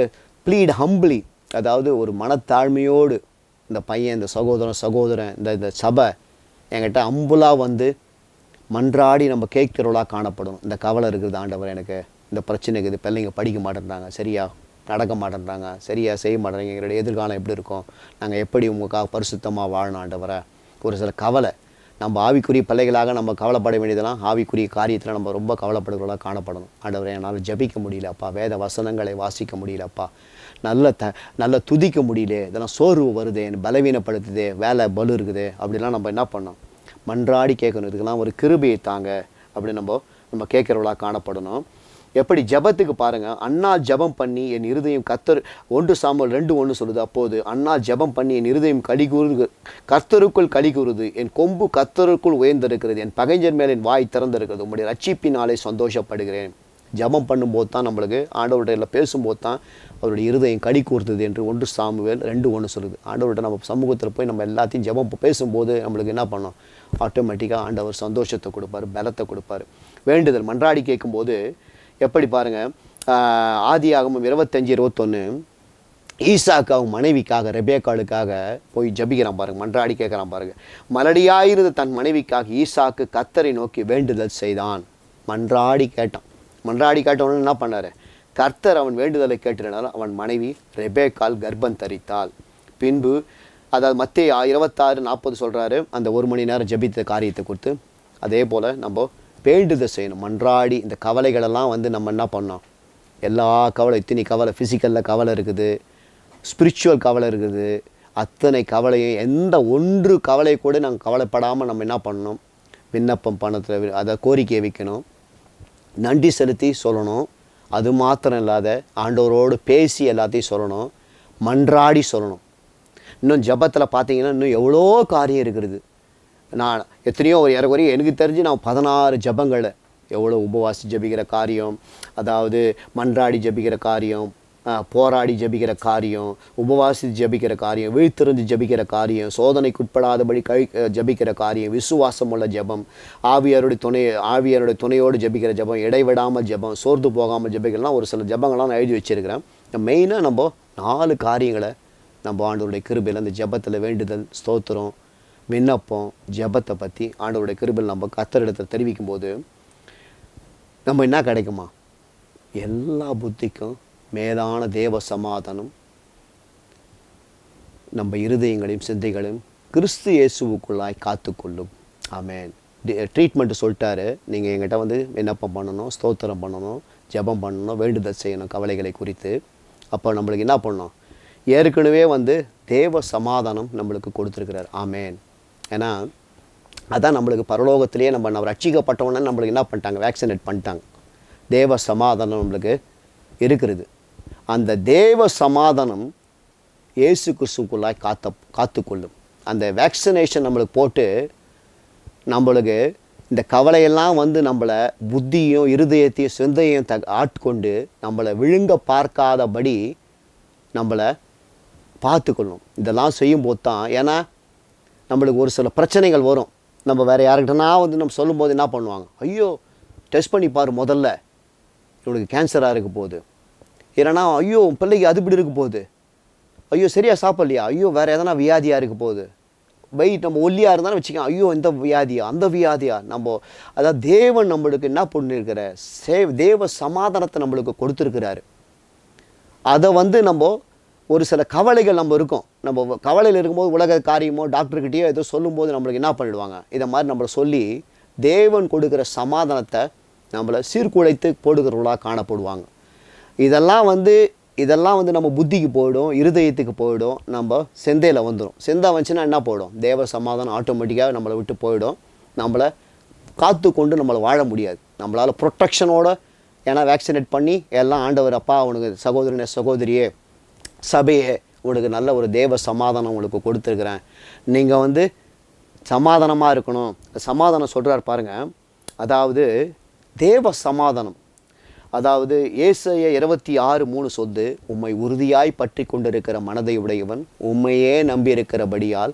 ப்ளீட் ஹம்பிளி, அதாவது ஒரு மனத்தாழ்மையோடு இந்த பையன், இந்த சகோதரன், இந்த சபை என்கிட்ட அம்புலாக வந்து மன்றாடி நம்ம கேட்கிறவளாக காணப்படணும். இந்த கவலை இருக்குது ஆண்டவர், எனக்கு இந்த பிரச்சனை இருக்குது, பிள்ளைங்க படிக்க மாட்டேன்றாங்க, சரியா நடக்க மாட்டேன்றாங்க, சரியா செய்ய மாட்டேறாங்க, எங்களுடைய எதிர்காலம் எப்படி இருக்கும், நாங்கள் எப்படி உங்களுக்காக பரிசுத்தமாக வாழணும் ஆண்டவரை. ஒரு சில கவலை, நம்ம ஆவிக்குரிய பிள்ளைகளாக நம்ம கவலைப்பட வேண்டியதெல்லாம் ஆவிக்குரிய காரியத்தில் நம்ம ரொம்ப கவலைப்படுகிறவர்களாக காணப்படணும். ஆண்டவரை என்னால் ஜபிக்க முடியலப்பா, வேத வசனங்களை வாசிக்க முடியலப்பா, நல்ல துதிக்க முடியல, இதெல்லாம் சோர்வு வருது, என்னை பலவீனப்படுத்துது, வேலை பலு இருக்குது, அப்படிலாம் நம்ம என்ன பண்ணோம்? மன்றாடி கேட்கணும். இதுக்கெல்லாம் ஒரு கிருபையை தாங்க அப்படி நம்ம கேட்குறவளாக காணப்படணும். எப்படி ஜபத்துக்கு பாருங்கள், அண்ணா ஜபம் பண்ணி என் இருதயம் 1 சாமுவேல் 2:1 சொல்லுது. அப்போது அண்ணா ஜபம் பண்ணி என் இருதயம் கர்த்தருக்குள் களி கூறுது, என் கொம்பு கர்த்தருக்குள் உயர்ந்திருக்கிறது, என் பகைஞர் மேல் என் வாய் திறந்திருக்கிறது, உங்களுடைய ரட்சிப்பினாலே சந்தோஷப்படுகிறேன். ஜபம் பண்ணும்போது தான் நம்மளுக்கு ஆண்டவர்கிட்ட பேசும்போது தான் அவருடைய இருதயம் களி கூறுறது என்று 1 சாமுவேல் 2:1 சொல்லுது. ஆண்டவர்கிட்ட நம்ம சமூகத்தில் போய் நம்ம எல்லாத்தையும் ஜபம் பேசும்போது நம்மளுக்கு என்ன பண்ணோம்? ஆட்டோமேட்டிக்காக ஆண்டவர் சந்தோஷத்தை கொடுப்பார், பலத்தை கொடுப்பார். வேண்டுதல் மன்றாடி கேட்கும்போது எப்படி பாருங்கள், ஆதியாகமம் 25:21 ஈசாக்கு அவங்க மனைவிக்காக, ரெபேக்காளுக்காக போய் ஜபிக்கிறான் பாருங்கள், மன்றாடி கேட்குறான் பாருங்கள். மலடியாயிருந்த தன் மனைவிக்காக ஈசாக்கு கர்த்தரை நோக்கி வேண்டுதல் செய்தான். மன்றாடி கேட்டவொன்னு என்ன பண்ணார்? கர்த்தர் அவன் வேண்டுதலை கேட்டதுனால அவன் மனைவி ரெபேக்காள் கர்ப்பம் தரித்தாள். பின்பு அதாவது மத்தேயு 26:40 சொல்கிறாரு, அந்த 1 மணி நேரம் ஜபித்த காரியத்தை கொடுத்து. அதே போல் நம்ம வேண்டுதல் செய்யணும், மன்றாடி. இந்த கவலைகளெல்லாம் வந்து நம்ம என்ன பண்ணோம்? எல்லா கவலை, இத்தனை கவலை, ஃபிசிக்கலில் கவலை இருக்குது, ஸ்பிரிச்சுவல் கவலை இருக்குது, அத்தனை கவலையும் எந்த ஒன்று கவலை கூட நாங்கள் கவலைப்படாமல் நம்ம என்ன பண்ணணும்? விண்ணப்பம் பண்ணத்தில் அதை கோரிக்கையை வைக்கணும், நன்றி செலுத்தி சொல்லணும். அது மாத்திரம் இல்லாத ஆண்டவரோடு பேசி எல்லாத்தையும் சொல்லணும், மன்றாடி சொல்லணும். இன்னும் ஜெபத்தில் பார்த்தீங்கன்னா இன்னும் எவ்வளோ காரியம் இருக்கிறது. நான் எத்தனையோ ஒரு ஏறக்குறைய எனக்கு தெரிஞ்சு நான் 16 ஜெபங்களை எவ்வளோ உபவாசி ஜெபிக்கிற காரியம், அதாவது மன்றாடி ஜெபிக்கிற காரியம், போராடி ஜெபிக்கிற காரியம், உபவாசி ஜெபிக்கிற காரியம், விழித்திருந்து ஜெபிக்கிற காரியம், சோதனைக்குட்படாதபடி ஜெபிக்கிற காரியம், விசுவாசம் உள்ள ஜெபம், ஆவியாருடைய துணையோடு ஜெபிக்கிற ஜெபம், இடைவிடாமல் ஜெபம், சோர்ந்து போகாமல் ஜெபிக்கலாம், ஒரு சில ஜெபங்கள்லாம் நான் எழுதி வச்சுருக்கிறேன். மெயினாக நம்ம 4 காரியங்களை நம்ம ஆண்டவருடைய கிருபையில் அந்த ஜெபத்தில் வேண்டுதல், ஸ்தோத்திரம், விண்ணப்பம், ஜெபத்தை பற்றி ஆண்டவருடைய கிருபையில் நம்ம கர்த்தரிடத்தில் தெரிவிக்கும் போது நம்ம என்ன கிடைக்குமா? எல்லா புத்திக்கும் மேலான தேவ சமாதானம் நம்ம இருதயங்களையும் சிந்தைகளையும் கிறிஸ்து இயேசுவுக்குள்ளாய் காத்துக்கொள்ளும். ஆமென். ட்ரீட்மெண்ட்டு சொல்லிட்டாரு. நீங்கள் எங்கிட்ட வந்து விண்ணப்பம் பண்ணணும், ஸ்தோத்திரம் பண்ணணும், ஜெபம் பண்ணணும், வேண்டுதல் செய்யணும் கவலைகளை குறித்து. அப்போ நம்மளுக்கு என்ன பண்ணணும்? ஏற்கனவே வந்து தேவ சமாதானம் நம்மளுக்கு கொடுத்துருக்கிறார். ஆமென். ஏன்னா அதான் நம்மளுக்கு பரலோகத்திலேயே நம்ம ரட்சிக்கப்பட்டவொன்னே நம்மளுக்கு என்ன பண்ணிட்டாங்க? வேக்சினேட் பண்ணிட்டாங்க. தேவ சமாதானம் நம்மளுக்கு இருக்கிறது. அந்த தேவ சமாதானம் இயேசு கிறிஸ்துவுக்குள்ளாய் காத்துக்கொள்ளும். அந்த வேக்சினேஷன் நம்மளுக்கு போட்டு நம்மளுக்கு இந்த கவலையெல்லாம் வந்து நம்மளை புத்தியும் இருதயத்தையும் சிந்தையும் ஆட்கொண்டு நம்மளை விழுங்க பார்க்காதபடி நம்மளை பார்த்துக்கொள்ளும். இதெல்லாம் செய்யும்போது தான், ஏன்னா நம்மளுக்கு ஒரு சில பிரச்சனைகள் வரும். நம்ம வேறு யாருக்கிட்டனா வந்து நம்ம சொல்லும்போது என்ன பண்ணுவாங்க? ஐயோ டெஸ்ட் பண்ணி பாரு, முதல்ல இவனுக்கு கேன்சராக இருக்க போகுது, இல்லைனா ஐயோ பிள்ளைக்கு அது இப்படி இருக்க போகுது, ஐயோ சரியாக சாப்பிட்லையா, ஐயோ வேறு எதனா வியாதியாக இருக்க போகுது, வெயிட் நம்ம ஒல்லியாக இருந்தாலும் வச்சுக்கோங்க, ஐயோ இந்த வியாதியா அந்த வியாதியா. நம்ம அதாவது தேவன் நம்மளுக்கு என்ன பண்ணியிருக்கிற தேவ சமாதானத்தை நம்மளுக்கு கொடுத்துருக்கிறாரு. அதை வந்து நம்ம ஒரு சில கவலைகள் நம்ம இருக்கும். நம்ம கவலையில் இருக்கும்போது உலக காரியமோ டாக்டர்கிட்டயோ ஏதோ சொல்லும்போது நம்மளுக்கு என்ன பண்ணிடுவாங்க? இதை மாதிரி நம்மளை சொல்லி தேவன் கொடுக்குற சமாதானத்தை நம்மளை சீர்குலைத்து போடுகிறவர்களாக காணப்படுவாங்க. இதெல்லாம் வந்து நம்ம புத்திக்கு போயிடும், இருதயத்துக்கு போயிடும், நம்ம செந்தையில் வந்துடும். செந்தை வந்துச்சுன்னா என்ன போயிடும்? தேவ சமாதானம் ஆட்டோமேட்டிக்காக நம்மளை விட்டு போயிடும். நம்மளை காத்து கொண்டு நம்மளை வாழ முடியாது. நம்மளால் ப்ரொட்டெக்ஷனோடு, ஏன்னா வேக்சினேட் பண்ணி எல்லாம் ஆண்டவர் அப்பா உனக்கு சகோதரனே சகோதரியே சபையே உனக்கு நல்ல ஒரு தேவ சமாதானம் உங்களுக்கு கொடுத்துருக்குறேன், நீங்கள் வந்து சமாதானமாக இருக்கணும். சமாதானம் சொல்கிறார் பாருங்கள். அதாவது தேவ சமாதானம், அதாவது ஏசாயா 26:3 சொல்லுது, உம்மை உறுதியாய் பற்றி கொண்டிருக்கிற மனதை உடையவன் உம்மையே நம்பியிருக்கிறபடியால்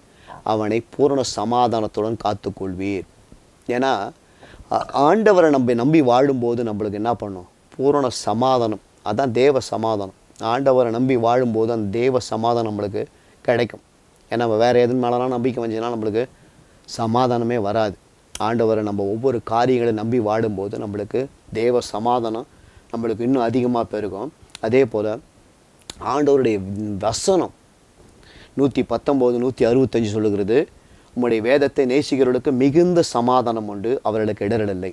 அவனை பூரண சமாதானத்துடன் காத்துக்கொள்வீர். ஏன்னா ஆண்டவரை நம்பி வாழும்போது நம்மளுக்கு என்ன பண்ணும்? பூரண சமாதானம். அதான் தேவ சமாதானம். ஆண்டவரை நம்பி வாழும்போது அந்த தேவ சமாதானம் நம்மளுக்கு கிடைக்கும். ஏன்னா நம்ம வேறு எதுவும் மேலாம் நம்பிக்கை வந்துச்சுன்னா நம்மளுக்கு சமாதானமே வராது. ஆண்டவரை நம்ம ஒவ்வொரு காரியங்களை நம்பி வாழும்போது நம்மளுக்கு தேவ சமாதானம் நம்மளுக்கு இன்னும் அதிகமாக பெருகும். அதே போல் ஆண்டவருடைய வசனம் 119, 165 சொல்லுகிறது, உம்முடைய வேதத்தை நேசிக்கிறவர்களுக்கு மிகுந்த சமாதானம் உண்டு, அவர்களுக்கு இடரலில்லை.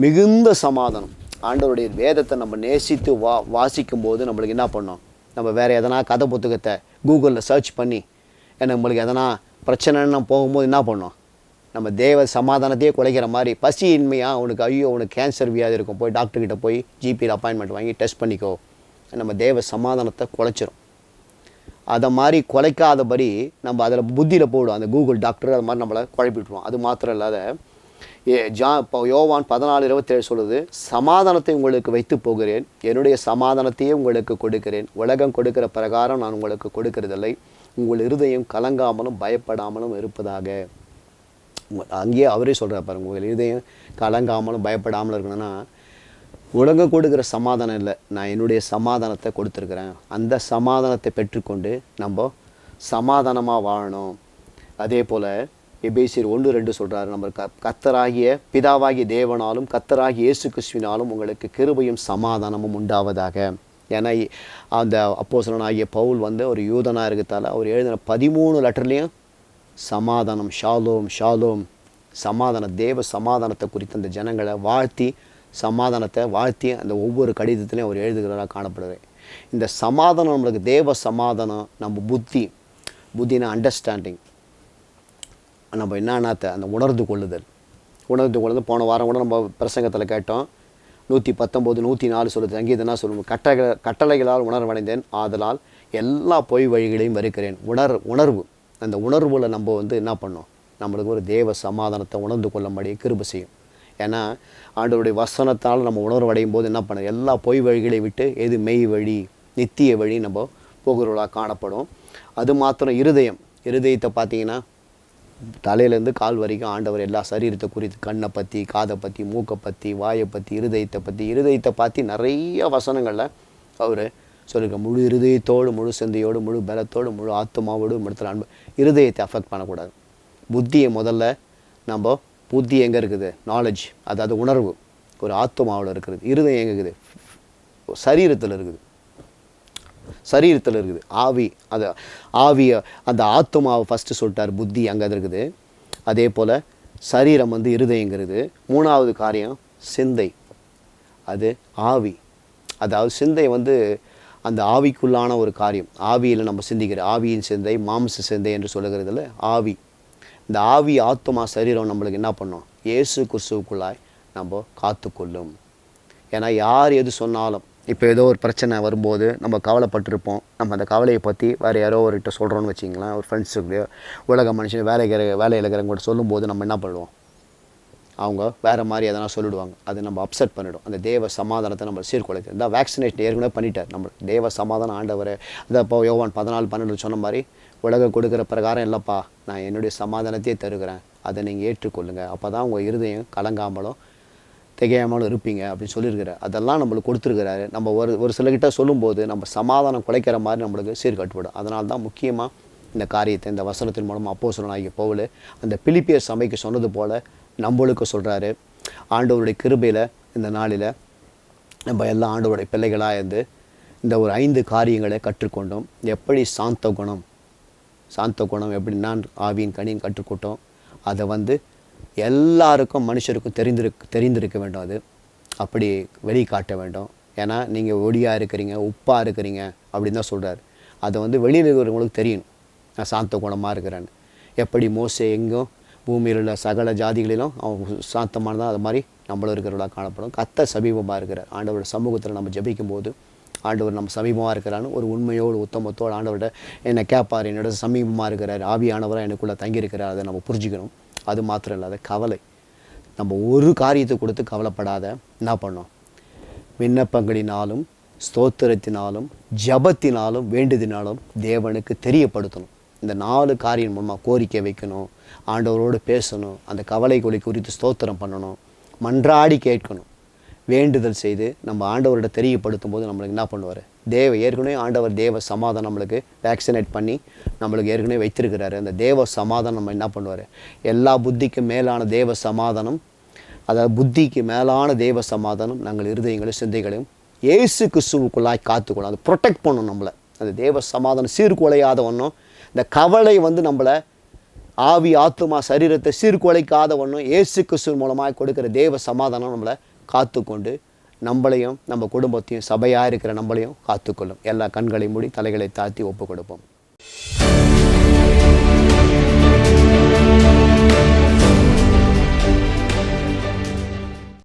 மிகுந்த சமாதானம். ஆண்டவருடைய வேதத்தை நம்ம நேசித்து வாசிக்கும் போது நம்மளுக்கு என்ன பண்ணோம்? நம்ம வேறு எதனா கதை புத்தகத்தை கூகுளில் சர்ச் பண்ணி நம்மளுக்கு எதனா பிரச்சனைன்னு நம்ம போகும்போது என்ன பண்ணோம்? நம்ம தேவ சமாதானத்தையே குலைக்கிற மாதிரி, பசி இன்மையாக உனக்கு ஐயோ உனக்கு கேன்சர் வியாதி இருக்கும், போய் டாக்டர்கிட்ட போய் ஜிபியில் அப்பாயின்மெண்ட் வாங்கி டெஸ்ட் பண்ணிக்கோ, நம்ம தேவ சமாதானத்தை குலைச்சிரும். அதை மாதிரி குலைக்காதபடி நம்ம அதில் புத்தியில் போவிடும். அந்த கூகுள் டாக்டர் அது மாதிரி நம்மளை குழப்பிட்டுருவோம். அது மாத்திரம் இல்லாத இப்போ யோவான் 14:27 சொல்லுது, சமாதானத்தை உங்களுக்கு வைத்து போகிறேன், என்னுடைய சமாதானத்தையே உங்களுக்கு கொடுக்கிறேன், உலகம் கொடுக்கிற பிரகாரம் நான் உங்களுக்கு கொடுக்கிறதில்லை, உங்கள் இருதயம் கலங்காமலும் பயப்படாமலும் இருப்பதாக. அங்கேயே அவரே சொல்கிறார் பாருங்க, உங்கள் இருதயம் கலங்காமலும் பயப்படாமலும் இருக்கணும்னா உலகம் கொடுக்குற சமாதானம் இல்லை, நான் என்னுடைய சமாதானத்தை கொடுத்துருக்குறேன். அந்த சமாதானத்தை பெற்றுக்கொண்டு நம்ம சமாதானமாக வாழணும். அதே போல் எபேசியர் 1:2 சொல்கிறாரு, நம்ம கர்த்தராகிய பிதாவாகிய தேவனாலும் கர்த்தராகிய இயேசு கிறிஸ்துவினாலும் உங்களுக்கு கிருபையும் சமாதானமும் உண்டாவதாக. ஏன்னா அந்த அப்போஸ்தலனாகிய பவுல் வந்து ஒரு யூதனாக இருக்கிறதால அவர் எழுதின 13 லெட்டர்லேயும் சமாதானம், ஷாலோம் ஷாலோம், சமாதானம், தேவ சமாதானத்தை குறித்து அந்த ஜனங்களை வாழ்த்தி சமாதானத்தை வாழ்த்தி அந்த ஒவ்வொரு கடிதத்திலையும் அவர் எழுதுகிறவராக காணப்படுறார். இந்த சமாதானம் நம்மளுக்கு தேவ சமாதானம், நம்ம புத்தினா அண்டர்ஸ்டாண்டிங், நம்ம என்னன்னாத்த அந்த உணர்ந்து கொள்ளுதல். போன வாரம் கூட நம்ம பிரசங்கத்தில் கேட்டோம், 119, 104 சொல்லுது. சங்கீதம்னா சொல்லுவோம், கட்டளைகளால் உணர்வடைந்தேன், ஆதலால் எல்லா பொய் வழிகளையும் வெறுக்கிறேன். உணர்வு, அந்த உணர்வில் நம்ம வந்து என்ன பண்ணோம், நம்மளுக்கு ஒரு தேவ சமாதானத்தை உணர்ந்து கொள்ளும்படி கிருபை செய்யும். ஏன்னா ஆண்டவருடைய வசனத்தால் நம்ம உணர்வடையும் போது என்ன பண்ண, எல்லா பொய் வழிகளை விட்டு எது மெய் வழி நித்திய வழி நம்ம போகிறவர்களாக காணப்படும். அது மாத்திரம் இருதயத்தை பார்த்தீங்கன்னா தலையிலேருந்து கால் வரைக்கும் ஆண்டவர் எல்லா சரீரத்தை குறித்து, கண்ணை பற்றி, காதை பற்றி, மூக்கை பற்றி, வாயை பற்றி, இருதயத்தை பற்றி நிறைய வசனங்களில் அவர் சொல்லியிருக்க. முழு இருதயத்தோடு, முழு சிந்தையோடு, முழு பலத்தோடு, முழு ஆத்மாவோடு இடத்துல அன்பு. இருதயத்தை அஃபெக்ட் பண்ணக்கூடாது. புத்தியை முதல்ல நம்ம, புத்தி எங்கே இருக்குது, நாலேஜ், அதாவது உணர்வு ஒரு ஆத்மாவில் இருக்கிறது. இருதயம் எங்கே இருக்குது, சரீரத்தில் இருக்குது. ஆவி, அது ஆவியை, அந்த ஆத்மாவை ஃபஸ்ட்டு சொல்லிட்டார். புத்தி அங்கே இருக்குது. அதே போல் சரீரம் வந்து இருதயங்கிறது. மூணாவது காரியம் சிந்தை, அது ஆவி. அதாவது சிந்தை வந்து அந்த ஆவிக்குள்ளான ஒரு காரியம். ஆவியில் நம்ம சிந்திக்கிற ஆவியின் சிந்தை, மாம்ச சிந்தை என்று சொல்லுகிறதுல ஆவி. இந்த ஆவி, ஆத்மா, சரீரம் நம்மளுக்கு என்ன பண்ணோம், இயேசு கிறிஸ்துவுக்குள்ளாய் நம்ம காத்துக்கொள்ளும். ஏன்னா யார் எது சொன்னாலும், இப்போ ஏதோ ஒரு பிரச்சனை வரும்போது நம்ம கவலைப்பட்டிருப்போம். நம்ம அந்த கவலையை பற்றி வேறு யாரோ ஒருகிட்ட சொல்கிறோன்னு வச்சிங்களேன், ஒரு ஃப்ரெண்ட்ஸுக்கு, உலக மனுஷன், வேலையில் இருக்கிறவங்க சொல்லும்போது நம்ம என்ன பண்ணுவோம், அவங்க வேறு மாதிரி எதனா சொல்லிடுவாங்க. அது நம்ம அப்செட் பண்ணிவிடும். அந்த தேவ சமாதானத்தை நம்ம சீர்குலைக்கும். இந்த வேக்சினேஷன் ஏற்கனவே பண்ணிட்டார். நம்ம தேவ சமாதானம் ஆண்டவர். அதை இப்போ யோவான் 14:12 சொன்ன மாதிரி, உலகம் கொடுக்குற பிரகாரம் இல்லைப்பா, நான் என்னுடைய சமாதானத்தையே தருகிறேன், அதை நீங்கள் ஏற்றுக்கொள்ளுங்கள், அப்போ தான் உங்கள் இருதயம் கலங்காமலும் திகையாமலும் இருப்பீங்க அப்படின்னு சொல்லியிருக்கிறார். அதெல்லாம் நம்மளுக்கு கொடுத்துருக்கிறாரு. நம்ம ஒரு சிலர்கிட்ட சொல்லும்போது நம்ம சமாதானம் குலைக்கிற மாதிரி நம்மளுக்கு சீர்கட்டுப்படும். அதனால தான் முக்கியமாக இந்த காரியத்தை இந்த வசனத்தின் மூலமாக அப்போஸ்தலனாகிய பவுல் அந்த பிலிப்பியர் சபைக்கு சொன்னது போல் நம்மளுக்கு சொல்கிறாரு. ஆண்டவருடைய கிருபையில் இந்த நாளில் நம்ம எல்லாம் ஆண்டவருடைய பிள்ளைகளாக இருந்து இந்த ஒரு 5 காரியங்களை கற்றுக்கொண்டோம். எப்படி சாந்த குணம் எப்படி நான் ஆவியின் கனின்னு கற்றுக்கொண்டோம். அதை வந்து எல்லாருக்கும், மனுஷருக்கும் தெரிந்திருக்க வேண்டும். அது அப்படி வெளிக்காட்ட வேண்டும். ஏன்னா நீங்கள் ஒடியாக இருக்கிறீங்க, உப்பாக இருக்கிறீங்க அப்படின்னு தான் சொல்கிறார். அதை வந்து வெளியில் இருக்கிறவங்களுக்கு தெரியணும், நான் சாந்த குணமாக இருக்கிறேன்னு. எப்படி மோசே எங்கும் பூமியில் உள்ள சகல ஜாதிகளிலும் அவன் சாந்தமானதான், அது மாதிரி நம்மளும் இருக்கிறவர்களாக காணப்படும். கர்த்தர் சமீபமாக இருக்கிறார். ஆண்டவரோட சமூகத்தில் நம்ம ஜெபிக்கும் போது ஆண்டவர் நம்ம சமீபமாக இருக்கிறான்னு ஒரு உண்மையோடு உத்தமத்தோடு ஆண்டவர்கிட்ட என்னை கேட்பார், என்னோட சமீபமாக இருக்கிறார், ஆவியானவராக எனக்குள்ளே தங்கியிருக்கிறார். அதை நம்ம புரிஞ்சுக்கணும். அது மாத்திரம் இல்லாத கவலை, நம்ம ஒரு காரியத்தை கொடுத்து கவலைப்படாத என்ன பண்ணோம், விண்ணப்பங்களினாலும் ஸ்தோத்திரத்தினாலும் ஜபத்தினாலும் வேண்டுதினாலும் தேவனுக்கு தெரியப்படுத்தணும். இந்த 4 காரியம் மூலமாக கோரிக்கை வைக்கணும், ஆண்டவரோடு பேசணும், அந்த கவலை குறித்து ஸ்தோத்திரம் பண்ணணும், மன்றாடி கேட்கணும், வேண்டுதல் செய்து நம்ம ஆண்டவரோட தெரியப்படுத்தும் போது நம்மளுக்கு என்ன பண்ணுவார், ஏற்கனவே ஆண்டவர் தேவ சமாதானம் நம்மளுக்கு வேக்சினேட் பண்ணி நம்மளுக்கு ஏற்கனவே வைத்திருக்கிறாரு. அந்த தேவ சமாதானம் நம்ம என்ன பண்ணுவார், எல்லா புத்திக்கும் மேலான தேவ சமாதானம், அதாவது புத்திக்கு மேலான தேவ சமாதானம் நாங்கள் இருதயங்களையும் சிந்தைகளையும் இயேசு கிறிஸ்துவுக்குள்ளாய் காத்துக்கொள்ளும். அது ப்ரொடெக்ட் பண்ணணும் நம்மளை. அந்த தேவ சமாதானம் சீர்குலையாத ஒன்றும், இந்த கவலை வந்து நம்மளை ஆவி ஆத்துமா சரீரத்தை சீர்குலைக்காத ஒன்றும் இயேசு கிறிஸ்து மூலமாக கொடுக்குற தேவ சமாதானம் நம்மளை காத்துக்கொண்டு நம்மளையும் நம்ம குடும்பத்தையும் சபையாக இருக்கிற நம்மளையும் காத்துக்கொள்ளும். எல்லா கண்களை மூடி தலைகளை தாழ்த்தி ஒப்பு கொடுப்போம்.